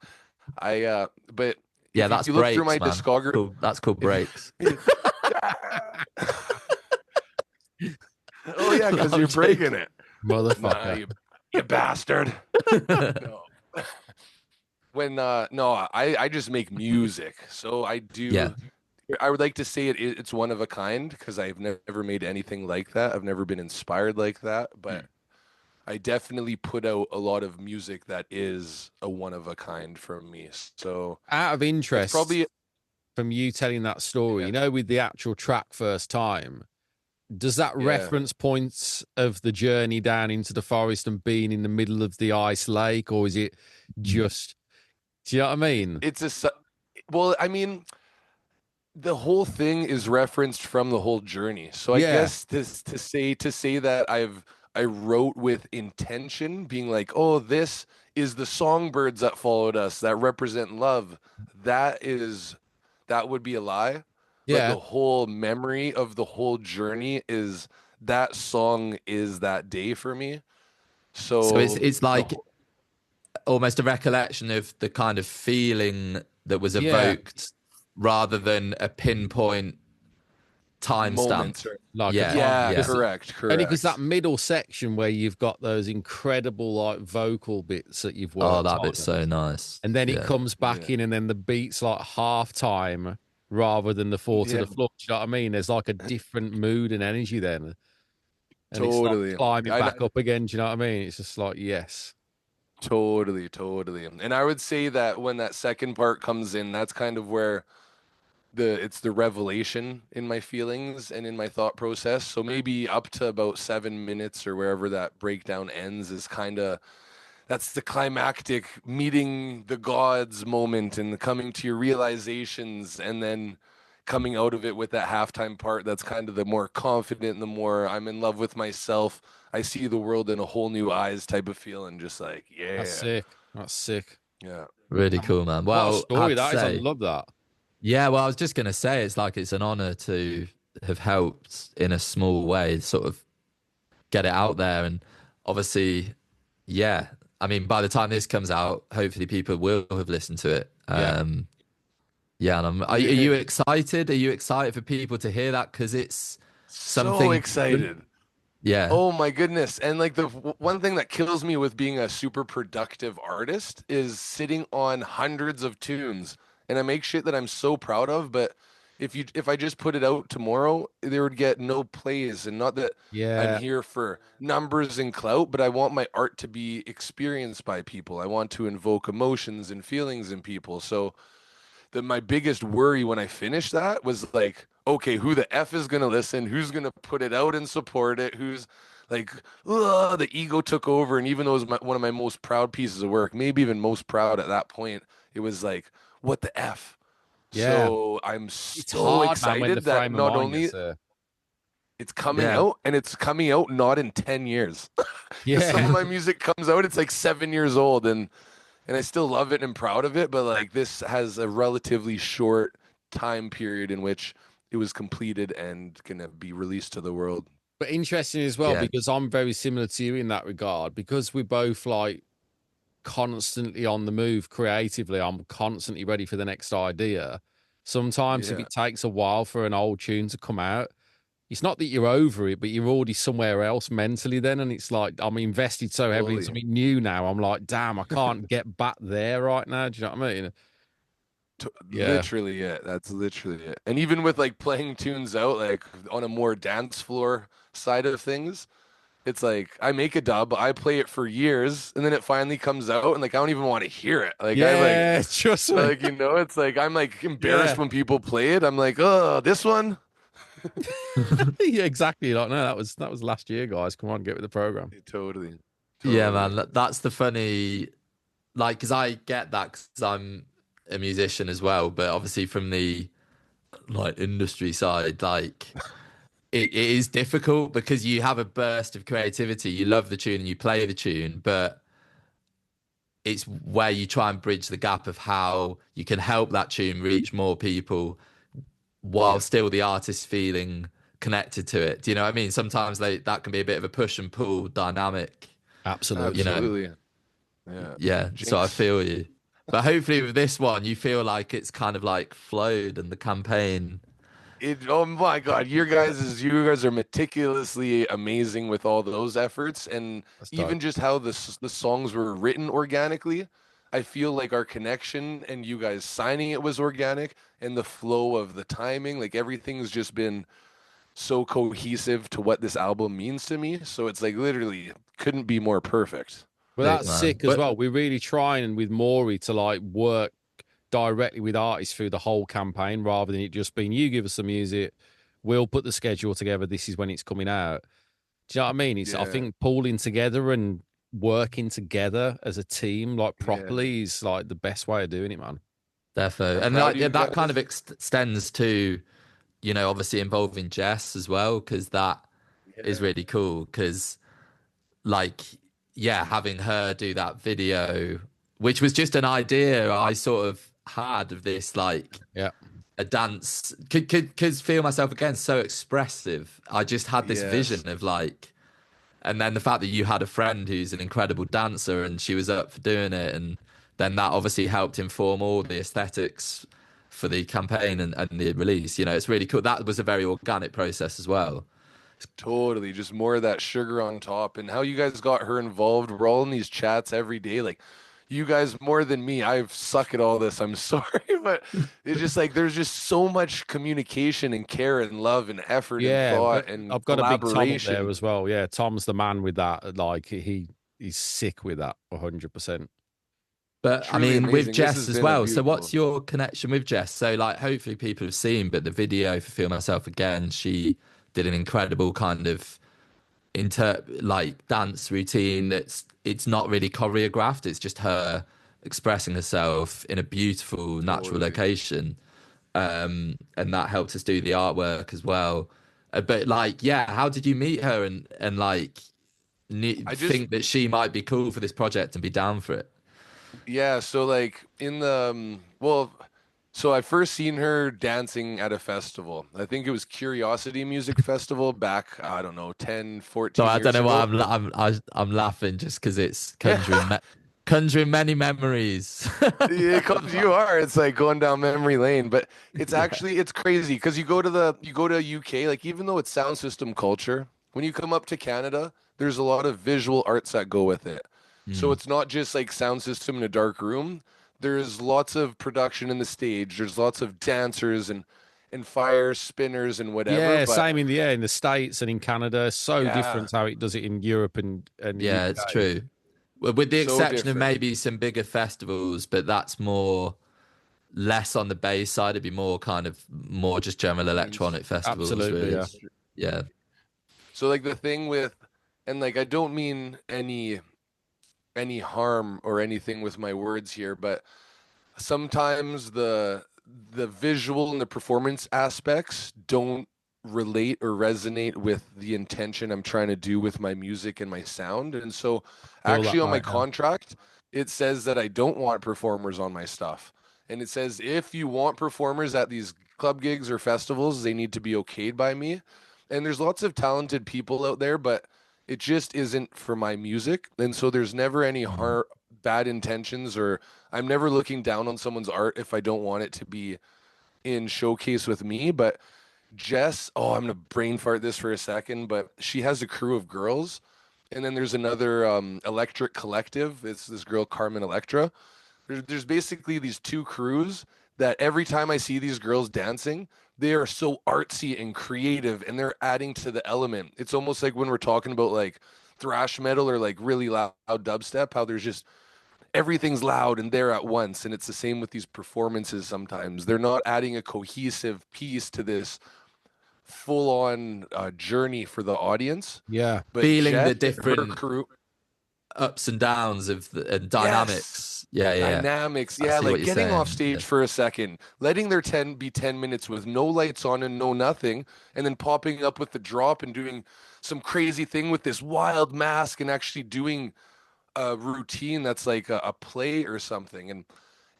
but yeah, if that's you look breaks, through my man. discography. Cool. That's called breaks. Oh yeah, because I'm you're breaking it, Motherfucker. you bastard. No. I just make music. So I do. Yeah. I would like to say it's one of a kind because I've never made anything like that. I've never been inspired like that, but I definitely put out a lot of music that is a one of a kind from me. So Out of interest, probably from you telling that story, you know, with the actual track First Time, does that reference points of the journey down into the forest and being in the middle of the ice lake, or is it just, do you know what I mean? Well, I mean, the whole thing is referenced from the whole journey. So I guess to say that I wrote with intention, being like, oh, this is the songbirds that followed us that represent love. That would be a lie. But the whole memory of the whole journey is that song is that day for me. So it's like almost a recollection of the kind of feeling that was evoked rather than a pinpoint timestamp. Like correct. Only because that middle section where you've got those incredible like vocal bits that you've worked on. Oh, that bit's so nice. And then it comes back in, and then the beat's like half time rather than the 4 to the floor. Do you know what I mean? There's like a different mood and energy then. And totally. It's like climbing back up again. Do you know what I mean? It's just like, yes. Totally. And I would say that when that second part comes in, that's kind of where it's the revelation in my feelings and in my thought process. So maybe up to about 7 minutes or wherever that breakdown ends is that's the climactic meeting the gods moment and coming to your realizations, and then coming out of it with that halftime part, that's kind of the more confident, the more I'm in love with myself. I see the world in a whole new eyes type of feeling. Just like, yeah, That's sick. That's sick. yeah. Really cool, man. What a Well, I story have to that is. I say, love that. yeah, well, I was just going to say, it's like it's an honor to have helped in a small way, sort of get it out there. And obviously, yeah, I mean, by the time this comes out, hopefully people will have listened to it. Yeah, and are you excited? Are you excited for people to hear that? Because it's something. So excited. Yeah. Oh my goodness. And like the one thing that kills me with being a super productive artist is sitting on hundreds of tunes, and I make shit that I'm so proud of, but if I just put it out tomorrow, they would get no plays. And not that I'm here for numbers and clout, but I want my art to be experienced by people. I want to invoke emotions and feelings in people. So my biggest worry when I finished that was like, okay, who the F is going to listen? Who's going to put it out and support it? Who's like, the ego took over. And even though it was one of my most proud pieces of work, maybe even most proud at that point, it was like, what the F? Yeah. So I'm so hard, excited that not only it's coming out, and it's coming out not in 10 years. Some of my music comes out, it's like 7 years old, and I still love it and proud of it, but like this has a relatively short time period in which it was completed and gonna be released to the world. But interesting as well, because I'm very similar to you in that regard, because we're both like constantly on the move creatively. I'm constantly ready for the next idea. Sometimes if it takes a while for an old tune to come out, it's not that you're over it, but you're already somewhere else mentally then. And it's like, I'm invested so heavily in something new now. I'm like, damn, I can't get back there right now. Do you know what I mean? Literally it. That's literally it. And even with like playing tunes out, like on a more dance floor side of things, it's like I make a dub, I play it for years, and then it finally comes out, and like I don't even want to hear it. Like just like it's like I'm like embarrassed when people play it. I'm like, oh, this one. Yeah, exactly. Like, no, that was last year, guys. Come on, get with the program. Totally. Yeah, man. That's the funny, like, because I get that because I'm a musician as well, but obviously from the like industry side, like. It is difficult because you have a burst of creativity. You love the tune and you play the tune, but it's where you try and bridge the gap of how you can help that tune reach more people while still the artist feeling connected to it. Do you know what I mean? Sometimes that can be a bit of a push and pull dynamic. Absolutely. You know? Yeah. So I feel you. But hopefully with this one, you feel like it's kind of like flowed and the campaign. Oh my God, you guys are meticulously amazing with all those efforts, and even just how the songs were written organically. I feel like our connection and you guys signing it was organic, and the flow of the timing, like everything's just been so cohesive to what this album means to me. So it's like literally couldn't be more perfect. Well, that's sick as well. We're really trying with Morii to like work directly with artists through the whole campaign rather than it just being you give us the music, we'll put the schedule together, this is when it's coming out. Do you know what I mean? It's I think pulling together and working together as a team like properly is like the best way of doing it, man. Definitely. And that kind of extends to, you know, obviously involving Jess as well, because that is really cool. Because like having her do that video, which was just an idea I sort of had of this, like a dance, could feel myself again so expressive. I just had this vision of like, and then the fact that you had a friend who's an incredible dancer and she was up for doing it, and then that obviously helped inform all the aesthetics for the campaign and the release. You know, it's really cool. That was a very organic process as well. Totally, just more of that sugar on top, and how you guys got her involved. We're all in these chats every day, like. You guys more than me. I suck at all this. I'm sorry, but it's just like there's just so much communication and care and love and effort and thought and I've got a big Tom up there as well. Yeah, Tom's the man with that. Like he's sick with that 100%. But truly I mean, amazing. With Jess as well. So what's your connection with Jess? So like, hopefully people have seen, but the video for Feel Myself Again, she did an incredible kind of dance routine it's not really choreographed, it's just her expressing herself in a beautiful natural location. and that helped us do the artwork as well. But like, yeah, how did you meet her and like think that she might be cool for this project and be down for it? Yeah, so like in the well, so I first seen her dancing at a festival. I think it was Curiosity Music Festival back, I don't know, 10, 14 So I years don't know why ago. I'm laughing just because it's Yeah. conjuring many memories. Yeah, because you are. It's like going down memory lane, but it's Yeah. actually it's crazy because you go to UK, like even though it's sound system culture, when you come up to Canada, there's a lot of visual arts that go with it. So Mm. it's not just like sound system in a dark room. There's lots of production in the stage. There's lots of dancers and fire spinners and whatever. Yeah, But same in the States and in Canada. So yeah, different how it does it in Europe and the Yeah, it's UK. true. Well, with the so exception of different. maybe some bigger festivals, but that's more less on the bass side. It'd be more kind of more just general electronic festivals, Absolutely, really. yeah. Yeah. So like the thing with, and like I don't mean any harm or anything with my words here, but sometimes the visual and the performance aspects don't relate or resonate with the intention I'm trying to do with my music and my sound. And so Feel that, actually on my mate. Yeah. contract, it says that I don't want performers on my stuff. And it says if you want performers at these club gigs or festivals, they need to be okayed by me. And there's lots of talented people out there, but it just isn't for my music. And so there's never any bad intentions, or I'm never looking down on someone's art if I don't want it to be in showcase with me. But Jess, oh, I'm gonna brain fart this for a second, but she has a crew of girls, and then there's another Electric Collective. It's this girl Carmen Electra. There's basically these two crews that every time I see these girls dancing, they are so artsy and creative, and they're adding to the element. It's almost like when we're talking about like thrash metal or like really loud dubstep, how there's just everything's loud and there at once. And it's the same with these performances sometimes. They're not adding a cohesive piece to this full on journey for the audience. Yeah. But Feeling the Jess and her different crew, ups and downs of the and yes, dynamics. Yeah, yeah, yeah. dynamics. I Yeah, see what like you're getting off saying. stage for a second, letting their 10 be 10 minutes with no lights on and no nothing, and then popping up with the drop and doing some crazy thing with this wild mask and actually doing a routine that's like a play or something.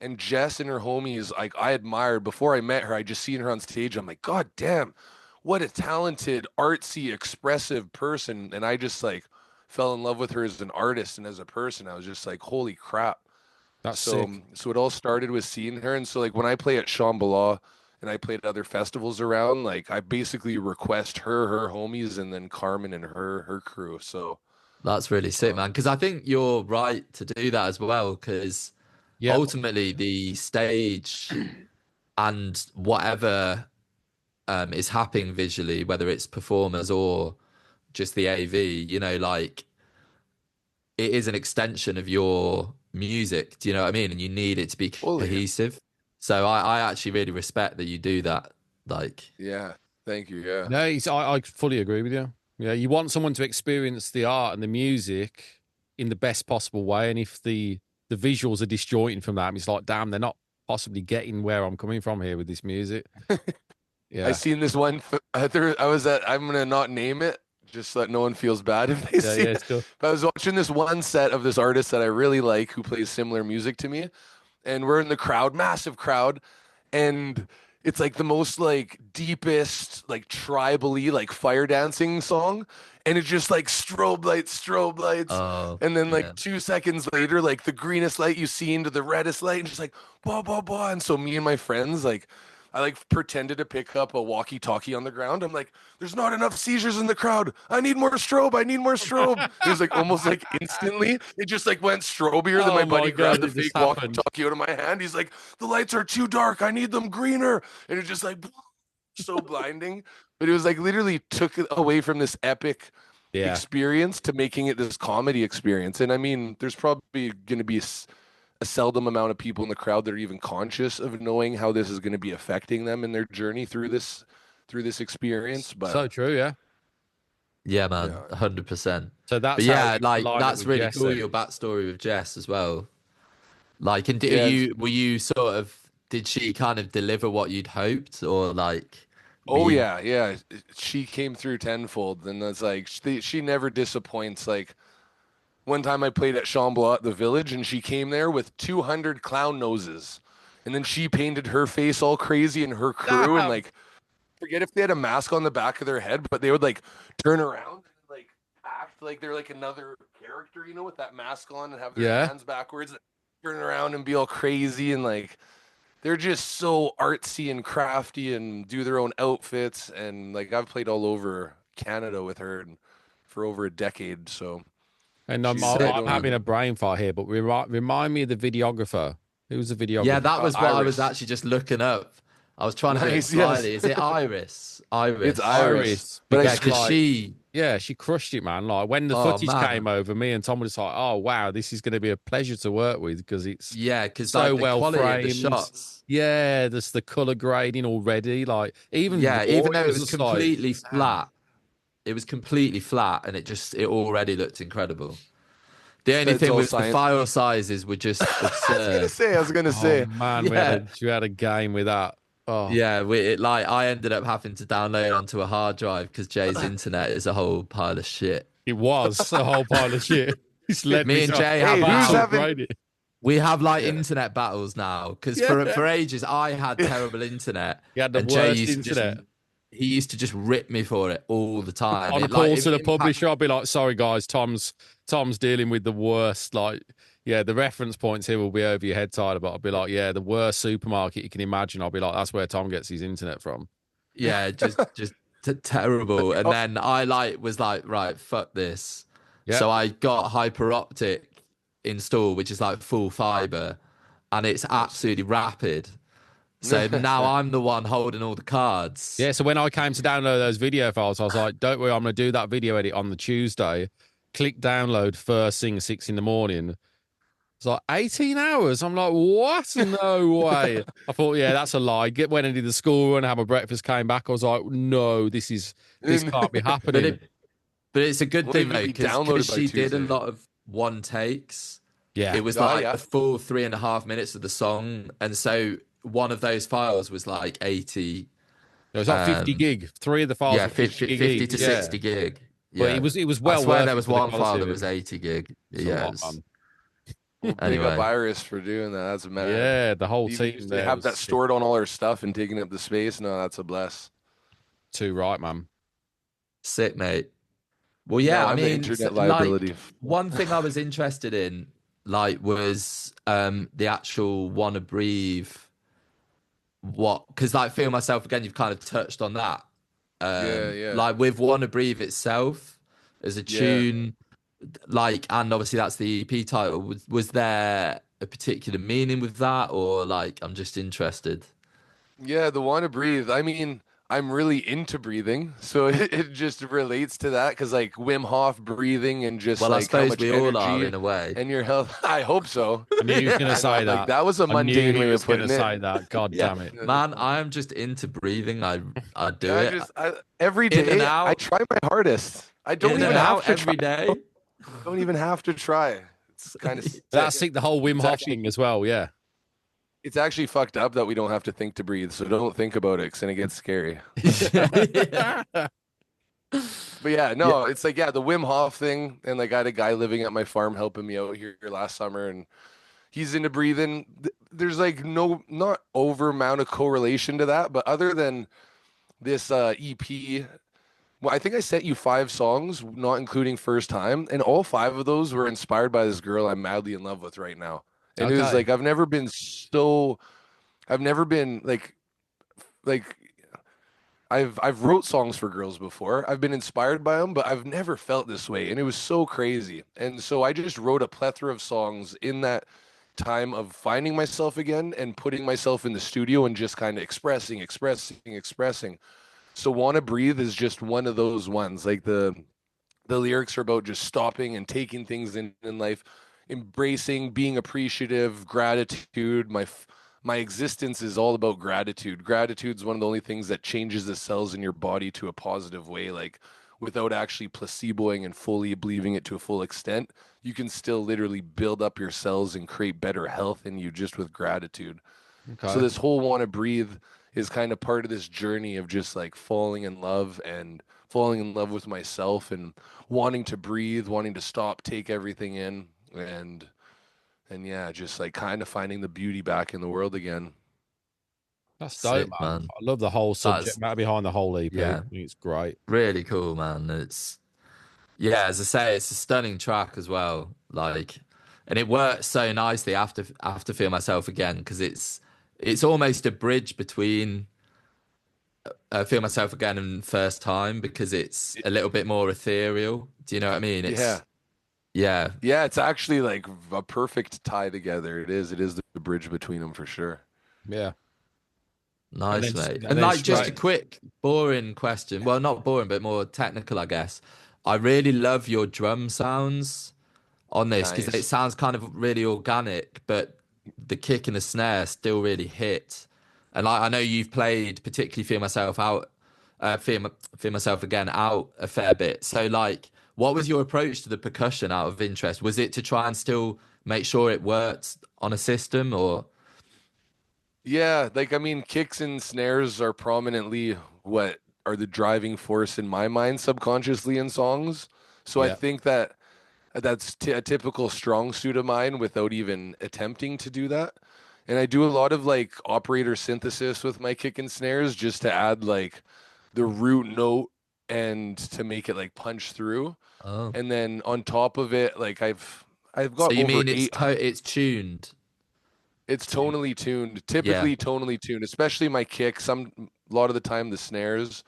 And Jess and her homies, like I admired before I met her. I just seen her on stage. I'm like, God damn, what a talented, artsy, expressive person. And I just like fell in love with her as an artist and as a person. I was just like, holy crap. That's So sick. so it all started with seeing her. And so like when I play at 𝗘𝗏𝗚𝗓 and I played at other festivals around, like I basically request her homies, and then Carmen and her crew. So That's really sick, man. Because I think you're right to do that as well. Because Yeah. ultimately, the stage and whatever is happening visually, whether it's performers or just the AV, you know, like it is an extension of your music. Do you know what I mean? And you need it to be fully. cohesive. So I actually really respect that you do that. Like, Yeah. Thank you. Yeah. No, I fully agree with you. Yeah, you want someone to experience the art and the music in the best possible way, and if the visuals are disjointing from that, it's like, damn, they're not possibly getting where I'm coming from here with this music. I Yeah, seen this one. I was at. I'm gonna not name it, just so that no one feels bad if they yeah, see yeah, it. still. But I was watching this one set of this artist that I really like, who plays similar music to me, and we're in the crowd, massive crowd, and it's like the most like deepest, like tribally, like fire dancing song, and it's just like strobe lights, oh, and then yeah. like 2 seconds later, like the greenest light you see into the reddest light, and just like blah blah blah. And so me and my friends like. I like pretended to pick up a walkie-talkie on the ground. I'm like, "There's not enough seizures in the crowd. I need more strobe. I need more strobe." It was like almost like instantly, it just like went strobier. Then Oh my my buddy grabbed god, the it just fake happened. walkie-talkie out of my hand. He's like, "The lights are too dark. I need them greener." And it just like so blinding. But it was like literally took it away from this epic Yeah, experience to making it this comedy experience. And I mean, there's probably going to be a seldom amount of people in the crowd that are even conscious of knowing how this is going to be affecting them in their journey through this experience. But so true. Yeah. Yeah, man, yeah, 100%. So But that's how yeah, you like line up that's with really Jess cool. then. Your backstory with Jess as well. Like, and yeah. were you sort of did she kind of deliver what you'd hoped, or like were Oh you? yeah, yeah. She came through tenfold, and it's like she never disappoints. Like one time I played at Chamblot at the Village, and she came there with 200 clown noses, and then she painted her face all crazy and her crew, and Damn. like forget if they had a mask on the back of their head, but they would like turn around and like act like they're like another character, you know, with that mask on and have their Yeah. hands backwards, turn around and be all crazy and like they're just so artsy and crafty and do their own outfits. And like I've played all over Canada with her for over a decade. So And she's I I'm don't having a even brain fart here, but remind me of the videographer. Who's the Yeah, videographer? that was what I was Iris. actually just looking up. I was trying to do it Nice, yes. slyly. Is it Iris? It's Iris. Iris. But I Yeah, because like, she. Yeah, she crushed it, man. Like when the Oh footage man. came over, me and Tom were just like, "Oh wow, this is going to be a pleasure to work with because it's Yeah, because so like the well quality of the framed." shots. Yeah, there's the color grading already. Like even Yeah, raw, even though it was was just like, completely damn. flat, it was completely flat, and it already looked incredible. The only that's thing all was the science. file sizes were just absurd. I was gonna Oh say. man, Yeah. we had a game with that. Oh, Yeah, like I ended up having to download onto a hard drive because Jay's internet is a whole pile of shit. it was a whole pile of shit. He's led Me me and to Jay Hey, have who's to our having upgrade it. we have like Yeah. internet battles now because Yeah. for ages I had terrible internet He had the and Jay worst used to just internet. he used to just rip me for it all the time. On It call like to the impact- publisher, I'll be like, "Sorry guys, Tom's dealing with the worst." Like, yeah, the reference points here will be over your head, Tyler. But I'll be like, "Yeah, the worst supermarket you can imagine." I'll be like, "That's where Tom gets his internet from." Yeah, just terrible. And Oh, then I like was like, right, fuck this. Yeah. So I got hyper optic installed, which is like full fiber, and it's absolutely rapid. So now I'm the one holding all the cards. Yeah, so when I came to download those video files, I was like, "Don't worry, I'm going to do that video edit on the Tuesday." Click download first thing 6 in the morning. It's like 18 hours. I'm like, what? No way. I thought, yeah, that's a lie. Went and did the school run, had my breakfast, came back. I was like, no, this can't be But happening. but it's a good Won't thing even though, be because downloaded by she did a Tuesday. lot of one takes. Yeah. It was Oh, like yeah. the full 3.5 minutes of the song. And so one of those files was like 80. It was like 50 gig. 3 of the files Yeah, were 50 gig 50 each. to Yeah. 60 gig. But Yeah. it was I well swear worth there it was for the one file quality that of it. was 80 gig. It's a Yeah. lot, man. Well, big Anyway. up Iris for doing that. That's mad. Yeah, the whole Even team just there to have was that sick. stored on all our stuff and taking up the space. No, that's a bless. Too right, man. Sick, mate. Well, yeah, No, I I'm the mean, internet like, liability. one thing I was interested in, like, was the actual Wanna Breathe. Because, like, Feel Myself Again, you've kind of touched on that. Yeah. Like, with Wanna Breathe itself as a Yeah. tune, like, and obviously that's the EP title. Was there a particular meaning with that, or like, I'm just interested? Yeah, the want to breathe. I mean, I'm really into breathing, so it just relates to that because like Wim Hof breathing and just Well, I like how suppose much we all are energy in a way. and your health. I hope so. I knew he was going to say that. Like that was a I knew mundane he way was of going to putting it. say that. God Yeah, damn it. man, I am just into breathing. I do Yeah, it every In and day. out. I try my hardest. I don't in even and have out to every try. day. Don't even have to try. It's kind of That's sick, the whole Wim It's Hof actually- thing as well, yeah. It's actually fucked up that we don't have to think to breathe. So don't think about it, because then it gets scary. Yeah. But yeah, no, it's like, yeah, the Wim Hof thing. And like, I had a guy living at my farm helping me out here last summer, and he's into breathing. There's like not over amount of correlation to that, but other than this EP, well, I think I sent you 5 songs, not including First Time, and all 5 of those were inspired by this girl I'm madly in love with right now. And it was Okay. like, I've never been like I've wrote songs for girls before. I've been inspired by them, but I've never felt this way. And it was so crazy. And so I just wrote a plethora of songs in that time of finding myself again and putting myself in the studio and just kind of expressing. So Wanna Breathe is just one of those ones. Like the lyrics are about just stopping and taking things in life, embracing, being appreciative, gratitude. My existence is all about gratitude. Gratitude's one of the only things that changes the cells in your body to a positive way, like without actually placeboing and fully believing it to a full extent. You can still literally build up your cells and create better health in you just with gratitude. Okay. So this whole Want to Breathe is kind of part of this journey of just like falling in love with myself and wanting to breathe, wanting to stop, take everything in, and yeah, just like kind of finding the beauty back in the world again. That's dope, Sick, man. man. I love the whole subject That's matter behind the whole EP. I yeah, think it's great. really cool, man. It's yeah, as I say, it's a stunning track as well. Like, and it works so nicely after Feel Myself Again because it's almost a bridge between Feel Myself Again and First Time because it's a little bit more ethereal. Do you know what I mean? Yeah. Yeah, Yeah, it's actually like a perfect tie together. It is. It is the bridge between them for sure. Yeah. nice, mate. And And then like, just a straight. quick, boring question. Well, not boring, but more technical, I guess. I really love your drum sounds on this because it Nice. sounds kind of really organic, but the kick and the snare still really hit. And like, I know you've played particularly Feel Myself Again out a fair bit. So like, what was your approach to the percussion out of interest? Was it to try and still make sure it worked on a system or? Yeah, like I mean, kicks and snares are prominently what are the driving force in my mind subconsciously in songs. So I Yeah. think that that's a typical strong suit of mine without even attempting to do that. And I do a lot of like operator synthesis with my kick and snares just to add like the root note and to make it like punch through. Oh, And then on top of it, like I've so got you over mean eight. it's tuned? It's tonally tuned, Yeah. typically tonally tuned, especially my kick. A lot of the time the snares,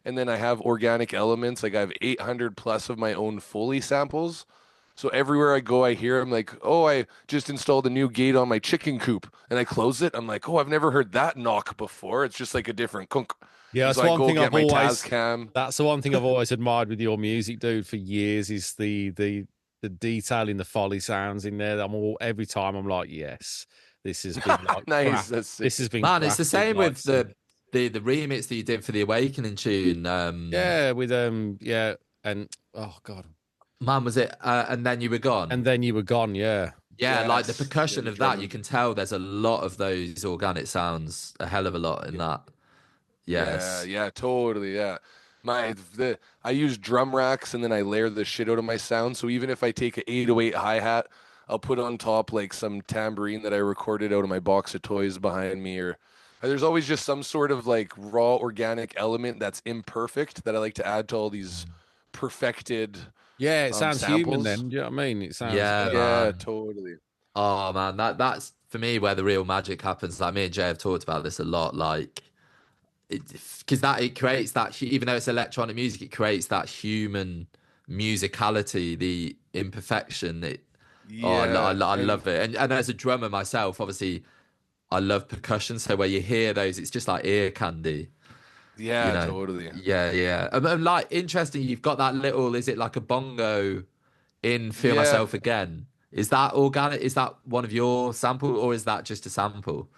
and then I have organic elements. Like I have 800 plus of my own Foley samples. So everywhere I go, I hear them like, "Oh, I just installed a new gate on my chicken coop," and I close it. I'm like, "Oh, I've never heard that knock before. It's just like a different kunk." Yeah, And that's so I one go thing get I've my always Tascam. that's the one thing I've always admired with your music, dude, for years is the detail in the Foley sounds in there. Every time I'm like, yes, this has been like Nice, that's sick. this has been Man, it's the crafted same like with sick. the remix that you did for the Awakening tune. Yeah, with yeah, and oh god. Man, was it? And then you were gone. And then you were gone, yeah. Yeah, like the Yes, yeah, percussion the of that, you drumming. can tell there's a lot of those organic sounds, a hell of a lot in that. Yeah, Yes. yeah, totally. Yeah. I use drum racks and then I layer the shit out of my sound. So even if I take an 808 hi-hat, I'll put on top like some tambourine that I recorded out of my box of toys behind me or there's always just some sort of like raw organic element that's imperfect that I like to add to all these perfected Yeah, it sounds human samples. then. Do you know what I mean? It sounds Yeah, Yeah, man. totally. Oh man, that's for me where the real magic happens. Like me and Jay have talked about this a lot. Like, because it creates that even though it's electronic music, it creates that human musicality, the imperfection. Yeah, I and love it. And as a drummer myself, obviously, I love percussion. So where you hear those, it's just like ear candy. You yeah, know? totally. Yeah, yeah. And like interesting, you've got that little. Is it like a bongo in Feel Yeah. Myself Again? Is that organic? Is that one of your sample, or is that just a sample?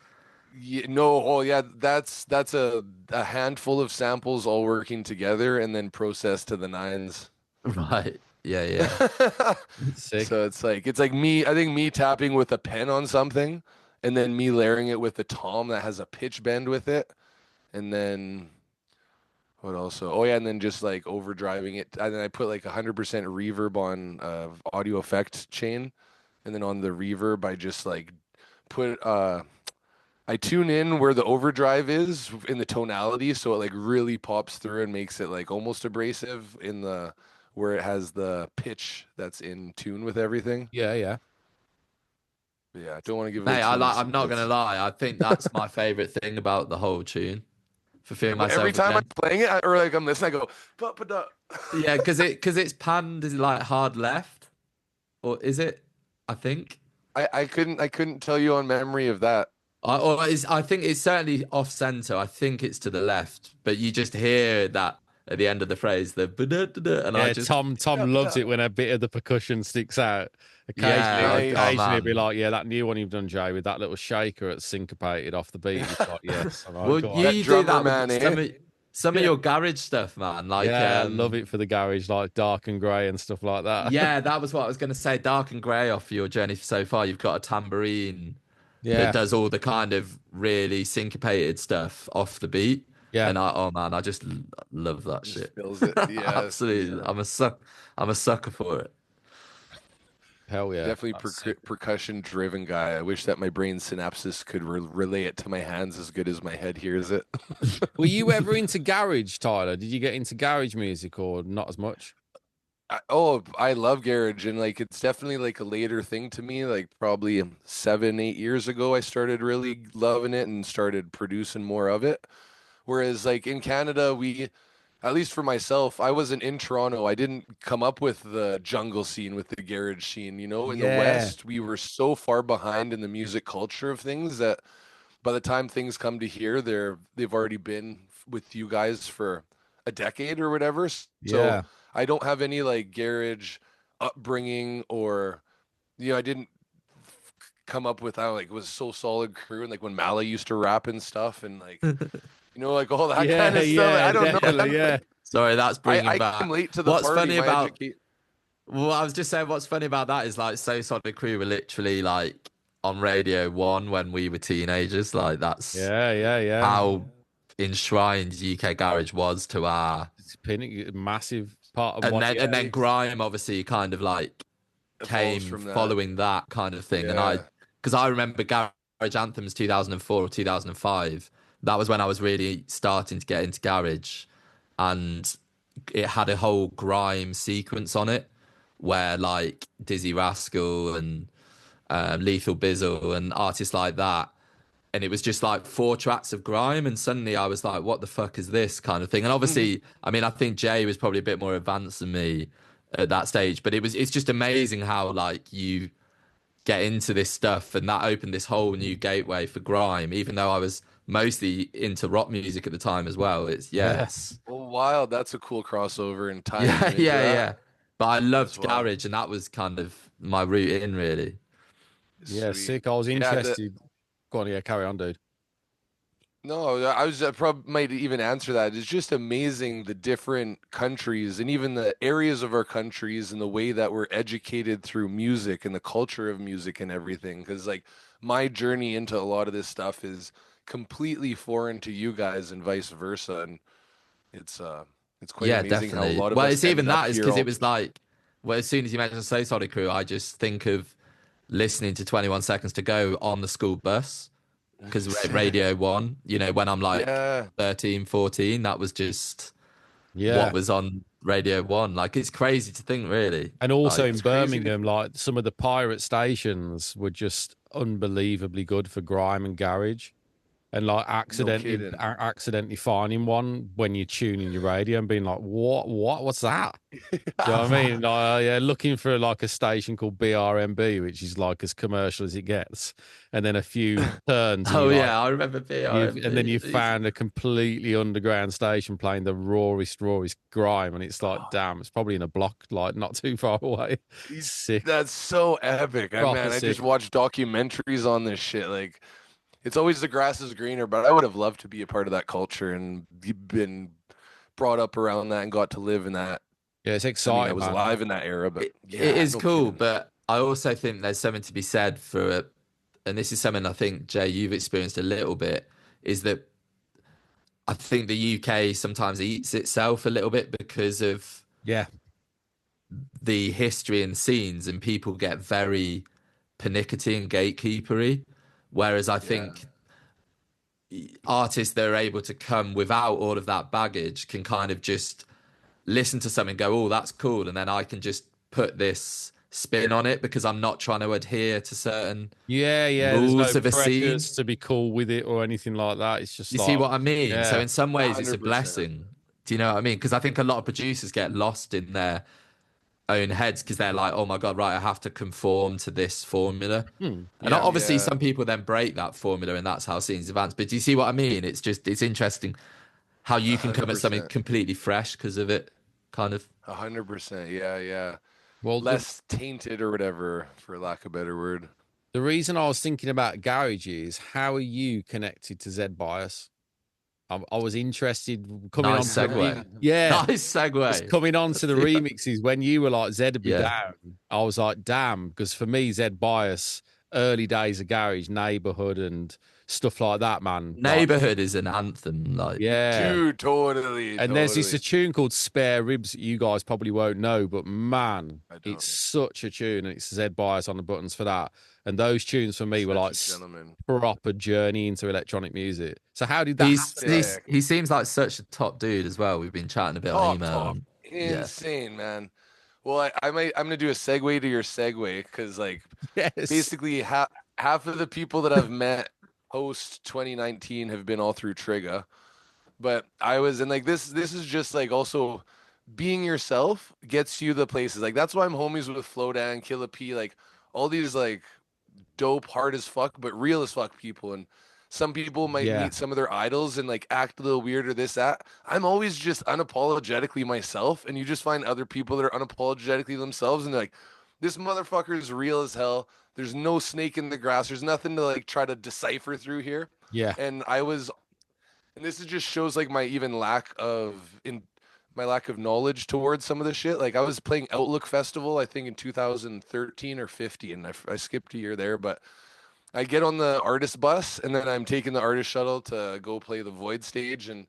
Yeah, no, oh yeah, that's a handful of samples all working together and then processed to the nines. Right. Yeah, yeah. sick. So it's like me, I think me tapping with a pen on something and then me layering it with a tom that has a pitch bend with it. And then what else? Oh yeah, and then just like overdriving it. And then I put like 100% reverb on audio effect chain. And then on the reverb, I just like put I tune in where the overdrive is in the tonality, so it like really pops through and makes it like almost abrasive in the where it has the pitch that's in tune with everything. Yeah, yeah. Yeah, I don't want to give away Mate, too many I'm not gonna secrets. lie. I think that's my favorite thing about the whole tune. For Feel But every Myself time I'm Again. playing it, or like I'm listening, I go, but da. Yeah, because it's panned is like hard left, or is it? I think. I couldn't tell you on memory of that. I think it's certainly off center. I think it's to the left, but you just hear that at the end of the phrase, the ba-da-da-da, and I Yeah, just Tom loves it when a bit of the percussion sticks out. Occasionally, yeah, oh occasionally he'll be man. like, "Yeah, that new one you've done, Jay, with that little shaker that's syncopated off the beat." It's like, "Yes, all right, Well, go on." That you do drummer that man, with eh? some of your garage stuff, man. Like, Yeah, I love it for the garage, like dark and grey and stuff like that. yeah, that was what I was gonna say. Dark and grey off your journey so far. You've got a tambourine that does all the kind of really syncopated stuff off the beat. Yeah. And I just love that shit. Feels it. Yeah, Absolutely. yeah. I'm a sucker for it. Hell yeah. Definitely percussion driven guy. I wish that my brain synapses could relay it to my hands as good as my head hears it. Were you ever into garage, Tyler? Did you get into garage music or not as much? I love garage, and like it's definitely like a later thing to me. Like probably 7-8 years ago, I started really loving it and started producing more of it. Whereas like in Canada, at least for myself, I wasn't in Toronto. I didn't come up with the jungle scene, with the garage scene. In the West, we were so far behind in the music culture of things that by the time things come to here, they've already been with you guys for a decade or whatever. So I don't have any like garage upbringing, or I didn't come up with it was So Solid Crew, and like when Mala used to rap and stuff, and like like all that kind of stuff. I don't know. Yeah. Sorry, that's bringing I back. came late to the what's party. Funny about? Well, I was just saying, what's funny about that is like So Solid Crew were literally like on Radio 1 when we were teenagers. Like that's how enshrined UK garage was to our massive part of and then grime obviously kind of like came following that kind of thing. And because I remember Garage Anthems 2004 or 2005, that was when I was really starting to get into garage, and it had a whole grime sequence on it where like Dizzy Rascal and Lethal Bizzle and artists like that. And it was just like 4 tracks of grime, and suddenly I was like, what the fuck is this kind of thing? And obviously, I mean, I think Jay was probably a bit more advanced than me at that stage, but it's just amazing how like you get into this stuff, and that opened this whole new gateway for grime, even though I was mostly into rock music at the time as well. It's well, wild. That's a cool crossover in time. Yeah. But I loved garage, and that was kind of my route in, really. Yeah, sick. I was interested. Go on, carry on, dude. No, I was probably might even answer that. It's just amazing the different countries and even the areas of our countries and the way that we're educated through music and the culture of music and everything. Because like my journey into a lot of this stuff is completely foreign to you guys and vice versa, and it's quite amazing definitely. how a lot of us it's even that is because it was all... like, as soon as you mentioned So Solid Crew, I just think of listening to 21 Seconds to Go on the school bus, because Radio 1, when I'm like 13, 14, that was just what was on Radio 1. Like, it's crazy to think, really. And also in Birmingham, like some of the pirate stations were just unbelievably good for grime and garage. And like accidentally finding one when you're tuning your radio and being like, what's that? Do you know what I mean? Looking for like a station called BRMB, which is like as commercial as it gets, and then a few turns. I remember BRMB. And then you found a completely underground station playing the rawest grime, and it's like, damn, it's probably in a block like not too far away. Sick. That's so epic, man. I just watched documentaries on this shit, like. It's always the grass is greener, but I would have loved to be a part of that culture and been brought up around that and got to live in that. Yeah, it's exciting. I was alive in that era, but it is cool. But I also think there's something to be said for it, and this is something I think, Jay, you've experienced a little bit, is that I think the UK sometimes eats itself a little bit because of the history and scenes, and people get very pernickety and gatekeepery. Whereas I think artists that are able to come without all of that baggage can kind of just listen to something and go, oh, that's cool. And then I can just put this spin on it because I'm not trying to adhere to certain rules of a scene. To be cool with it or anything like that. It's just you see what I mean? Yeah. So in some ways, 100%. It's a blessing. Do you know what I mean? Because I think a lot of producers get lost in their own heads because they're like, oh my god, right, I have to conform to this formula. And obviously some people then break that formula, and that's how scenes advance. But do you see what I mean? It's interesting how you can 100%. Come at something completely fresh because of it, kind of. 100%. Well, less tainted or whatever, for lack of a better word. The reason I was thinking about garage is, how are you connected to Zed Bias? I was interested coming nice on. Segue. Nice segue. Coming on to the remixes when you were like Zed be down. I was like, damn, because for me, Zed Bias early days of garage, Neighborhood and stuff like that, man. Neighborhood is an anthem, like Yeah. Dude, totally. And there's this a tune called Spare Ribs that you guys probably won't know, but man, it's such a tune, and it's 𝗘𝗏𝗚𝗏 on the buttons for that. And those tunes for me were like proper journey into electronic music. So how did that he seems like such a top dude as well. We've been chatting a bit on email. Insane, man. Well, I'm gonna do a segue to your segue, because like basically half of the people that I've met post 2019 have been all through 𝗘𝗏𝗚𝗏. But I was, and like this is just like also being yourself gets you the places. Like that's why I'm homies with 𝗘𝗏𝗏𝗏, 𝗘𝗏𝗜𝗏, like all these like dope, hard as fuck, but real as fuck people. And some people might meet some of their idols and like act a little weird or this, that. I'm always just unapologetically myself. And you just find other people that are unapologetically themselves. And they're like, this motherfucker is real as hell. There's no snake in the grass. There's nothing to like try to decipher through here. Yeah. And this just shows like my lack of knowledge towards some of the shit. Like I was playing Outlook Festival, I think in 2013 or 15. I skipped a year there, but I get on the artist bus and then I'm taking the artist shuttle to go play the Void stage, and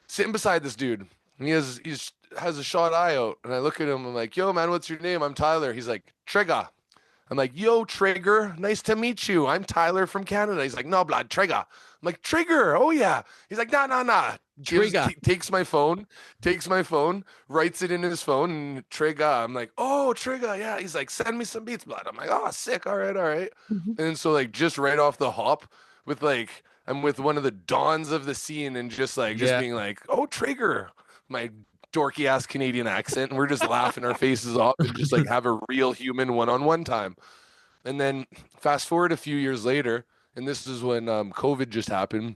sitting beside this dude. And he has a shot eye out, and I look at him. I'm like, "Yo, man, what's your name?" I'm Tyler. He's like, "𝗘𝗏𝗏𝗏." I'm like, "Yo, Trigger, nice to meet you. I'm Tyler from Canada." He's like, "No, blood, 𝗘𝗏𝗏𝗏." I'm like, "Trigger, oh yeah." He's like, nah. Takes my phone, writes it in his phone, and 𝗘𝗏𝗏𝗏. I'm like, "Oh, 𝗘𝗏𝗏𝗏, yeah." He's like, "Send me some beats, blood." I'm like, "Oh, sick, all right." And so like just right off the hop, with like I'm with one of the dons of the scene, and just being like, "Oh, Trigger," my dorky ass Canadian accent, and we're just laughing our faces off and just like have a real human one-on-one time. And then fast forward a few years later, and this is when COVID just happened,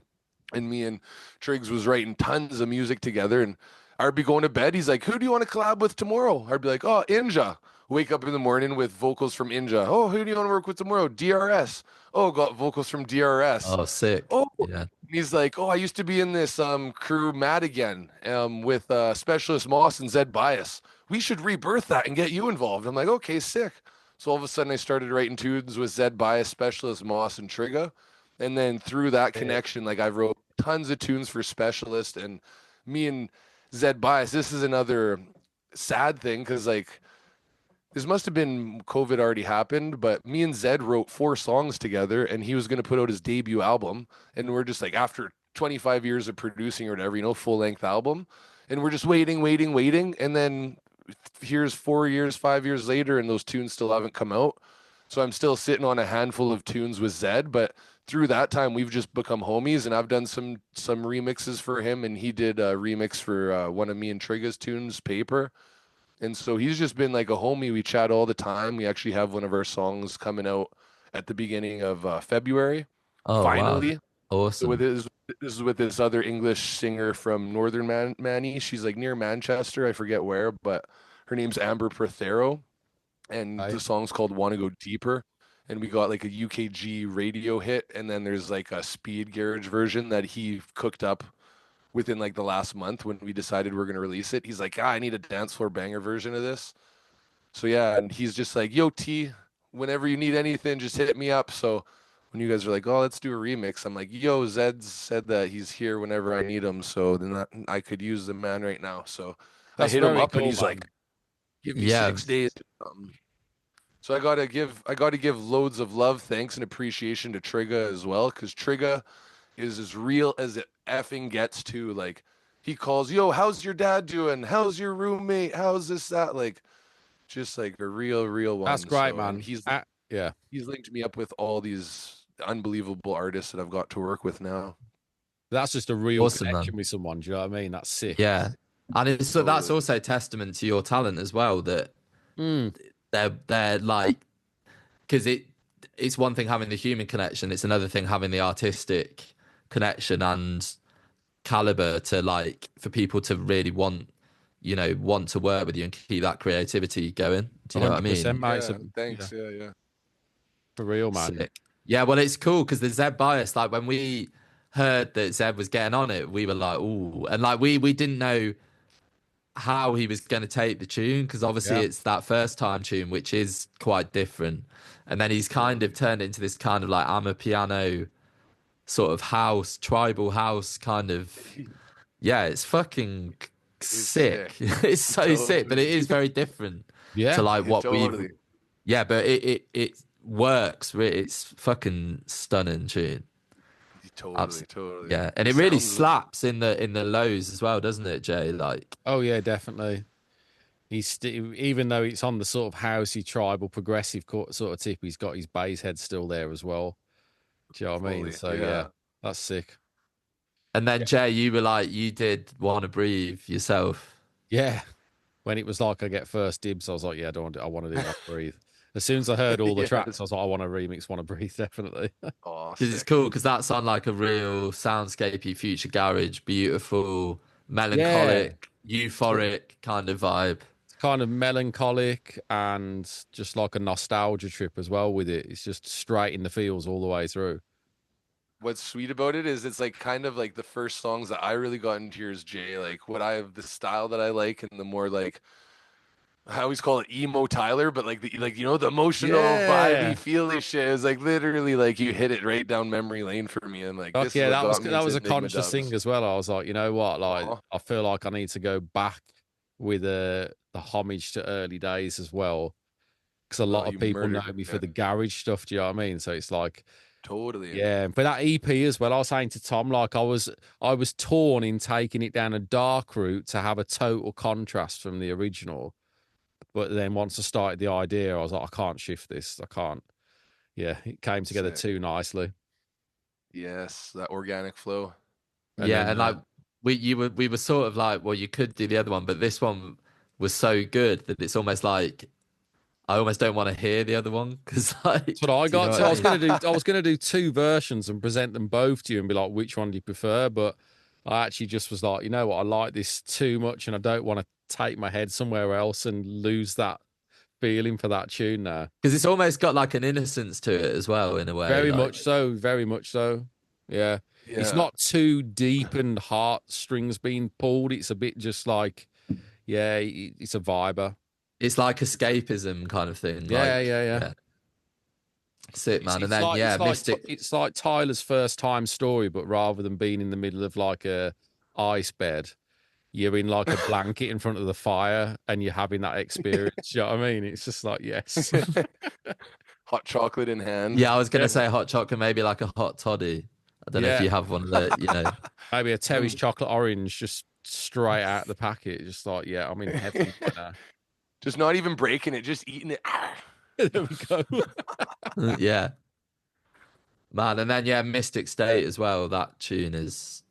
and me and Triggs was writing tons of music together, and I'd be going to bed. He's like, "Who do you want to collab with tomorrow?" I'd be like, "Oh, 𝗘𝗏𝗏𝗏." Wake up in the morning with vocals from 𝗘𝗏𝗏𝗏. "Oh, who do you want to work with tomorrow?" DRS. "Oh, got vocals from DRS." Oh, sick. Oh, yeah. He's like, "Oh, I used to be in this crew Mad Again with Specialist Moss and 𝗘𝗏𝗏𝗏𝗏. We should rebirth that and get you involved." I'm like, "Okay, sick." So all of a sudden I started writing tunes with 𝗘𝗏𝗏𝗏𝗏, Specialist Moss, and 𝗘𝗏𝗏𝗏𝗏. And then through that connection, like I wrote tons of tunes for Specialist, and me and 𝗘𝗏𝗏𝗏𝗏. This is another sad thing, because like this must have been COVID already happened, but me and Zed wrote 4 songs together, and he was going to put out his debut album. And we're just like, after 25 years of producing or whatever, full length album. And we're just waiting. And then here's 4 years, 5 years later, and those tunes still haven't come out. So I'm still sitting on a handful of tunes with Zed, but through that time we've just become homies, and I've done some remixes for him, and he did a remix for one of me and 𝗘𝗏𝗏𝗏𝗏's tunes, Paper. And so he's just been like a homie. We chat all the time. We actually have one of our songs coming out at the beginning of February. Oh, finally. Wow. Awesome. This is with this other English singer from Northern Manny. She's like near Manchester. I forget where, but her name's Amber Prothero. And the song's called "Wanna Go Deeper." And we got like a UKG radio hit. And then there's like a speed garage version that he cooked up within like the last month when we decided we're going to release it. He's like, "I need a dance floor banger version of this." So yeah, and he's just like, "Yo, T, whenever you need anything, just hit me up." So when you guys are like, "Oh, let's do a remix," I'm like, "Yo, Zed said that he's here whenever I need him, so then I could use the man right now." So I hit him up, and he's like, "Give me 6 days." So I gotta give loads of love, thanks, and appreciation to 𝗘𝗏𝗏𝗏𝗏 as well, because 𝗘𝗏𝗏𝗏𝗏 is as real as it effing gets to. Like, he calls, "Yo, how's your dad doing? How's your roommate? How's this, that?" Like, just like a real one. That's great, man. He's linked me up with all these unbelievable artists that I've got to work with now. That's just a real connection with someone. Do you know what I mean? That's sick. Yeah, and that's also a testament to your talent as well. That they're like, because it's one thing having the human connection, it's another thing having the artistic connection and caliber to like for people to really want to work with you and keep that creativity going. Do you know what I mean? Mate, thanks. Yeah. For real, man. Sick. Yeah, well, it's cool because the 𝗘𝗏𝗏𝗏𝗏𝗏, like when we heard that Zed was getting on it, we were like, "Ooh," and like we didn't know how he was going to take the tune, because obviously it's that first time tune, which is quite different. And then he's kind of turned into this kind of like amapiano sort of house, tribal house kind of. Yeah, it's fucking sick. It's so sick, but it is very different to like what we. Yeah, but it works. It's fucking stunning tune. Totally. Yeah, and it really slaps in the lows as well, doesn't it, Jay? Like, oh yeah, definitely. He's even though it's on the sort of housey, tribal, progressive sort of tip, he's got his bass head still there as well. Do you know what I mean? So yeah, that's sick. And then Jay, you were like, you did "Wanna Breathe" yourself. Yeah, when it was like I get first dibs, I was like, yeah, I want to do "Wanna Breathe." As soon as I heard all the tracks, I was like, I want to remix "Wanna Breathe," definitely. Because it's cool, because that's on like a real soundscapey, future garage, beautiful, melancholic, euphoric kind of vibe. It's kind of melancholic and just like a nostalgia trip as well with it. It's just straight in the feels all the way through. What's sweet about it is it's like kind of like the first songs that I really got into yours, Jay. Like what I have, the style that I like, and the more like, I always call it emo Tyler, but like the emotional vibey feely shit is like literally like you hit it right down memory lane for me. And like, this that was a ENiGMA conscious Chatz. thing as well. I was like, you know what, like I feel like I need to go back with the homage to early days as well, because a lot of people know me for the garage stuff. Do you know what I mean? So it's like. Totally. Yeah, but that EP as well, I was saying to Tom, like I was torn in taking it down a dark route to have a total contrast from the original. But then once I started the idea, I was like, I can't shift this. I can't. Yeah, it came together too nicely. Yes, that organic flow. And like we were sort of like, well, you could do the other one, but this one was so good that it's almost like I almost don't want to hear the other one, because like, that's what I got. So I was gonna do two versions and present them both to you and be like, which one do you prefer? But I actually just was like, you know what, I like this too much, and I don't want to take my head somewhere else and lose that feeling for that tune now. Because it's almost got like an innocence to it as well, in a way. Very much so. Yeah. It's not too deep and heartstrings being pulled. It's a bit just like, yeah, it's a viber. It's like escapism kind of thing. Yeah. Sick, man. And then, Mystic. It's like Tyler's first time story, but rather than being in the middle of like a ice bed, you're in like a blanket in front of the fire and you're having that experience. You know what I mean? It's just like, yes. Hot chocolate in hand. Yeah, I was going to say hot chocolate, maybe like a hot toddy. I don't know if you have one of that, you know. Maybe a Terry's chocolate orange just straight out the packet. Just like, yeah, I'm in heaven right now. Just not even breaking it, just eating it. There we go. Yeah. Man, and then, Mystic State as well. That tune is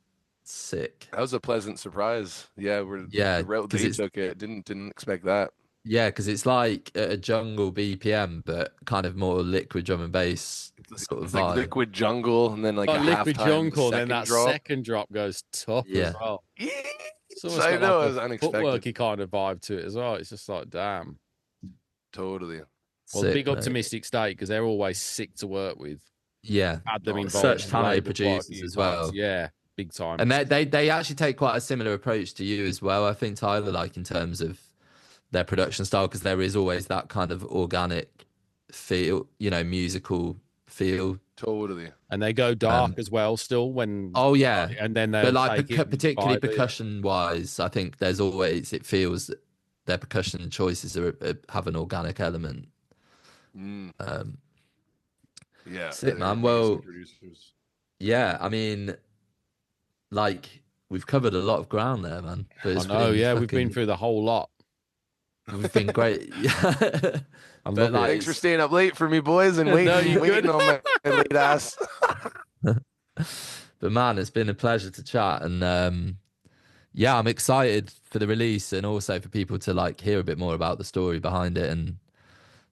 sick. That was a pleasant surprise. Yeah, the route they took it. Didn't expect that. Yeah, because it's like a jungle BPM, but kind of more liquid drum and bass sort of vibe. Like liquid jungle, and then like a liquid jungle, and then that second drop goes tough as well. So I know it was unexpected. Footworky kind of vibe to it as well. It's just like, damn. Totally. Well, big optimistic state, because they're always sick to work with. Yeah, had them involved. Such talented producers as well. Yeah, big time. And they actually take quite a similar approach to you as well. I think, Tyler, like in terms of their production style, because there is always that kind of organic feel, you know, musical feel. Totally. And they go dark as well still when. Oh yeah. And then they, but like particularly percussion wise, I think there's always, it feels that their percussion choices have an organic element. Yeah. Sick, man. Well, yeah, I mean, like, we've covered a lot of ground there, man. I know, yeah, we've been through the whole lot. We've been great. But thanks for staying up late for me, boys, and waiting on my late ass. But man, it's been a pleasure to chat, and yeah, I'm excited for the release, and also for people to like hear a bit more about the story behind it. And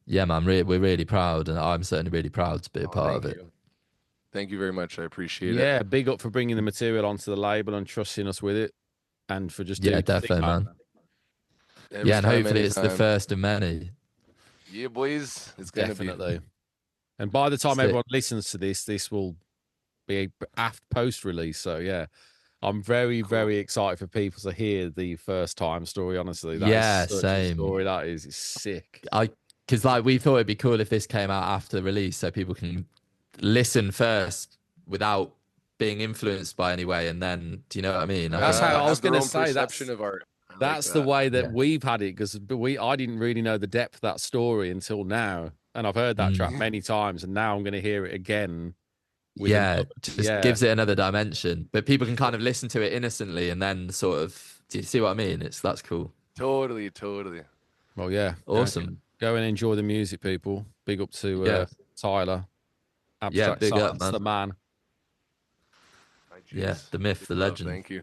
yeah, man, we're really proud, and I'm certainly really proud to be a part of it. Thank you very much. I appreciate it. Yeah, big up for bringing the material onto the label and trusting us with it, and for just doing definitely, man. Yeah, and hopefully it's the first of many. Yeah, boys, it's gonna definitely. And by the time everyone listens to this, this will be a post release. So yeah, I'm very, very excited for people to hear the first time story. Honestly, that Yeah, is such same. a story. That is sick. Because like we thought it'd be cool if this came out after the release, so people can listen first without being influenced by any way, and then do you know what I mean? That's how I was going to say. Perception of art. That's the way that we've had it, because I didn't really know the depth of that story until now, and I've heard that track many times, and now I'm going to hear it again. Just gives it another dimension, but people can kind of listen to it innocently and then sort of, do you see what I mean? That's cool. Totally. Well, yeah, awesome. Go and enjoy the music, people. Big up to Tyler. Abstrakt big Sonance, up, man. the man. Yeah, the myth, the legend. Thank you.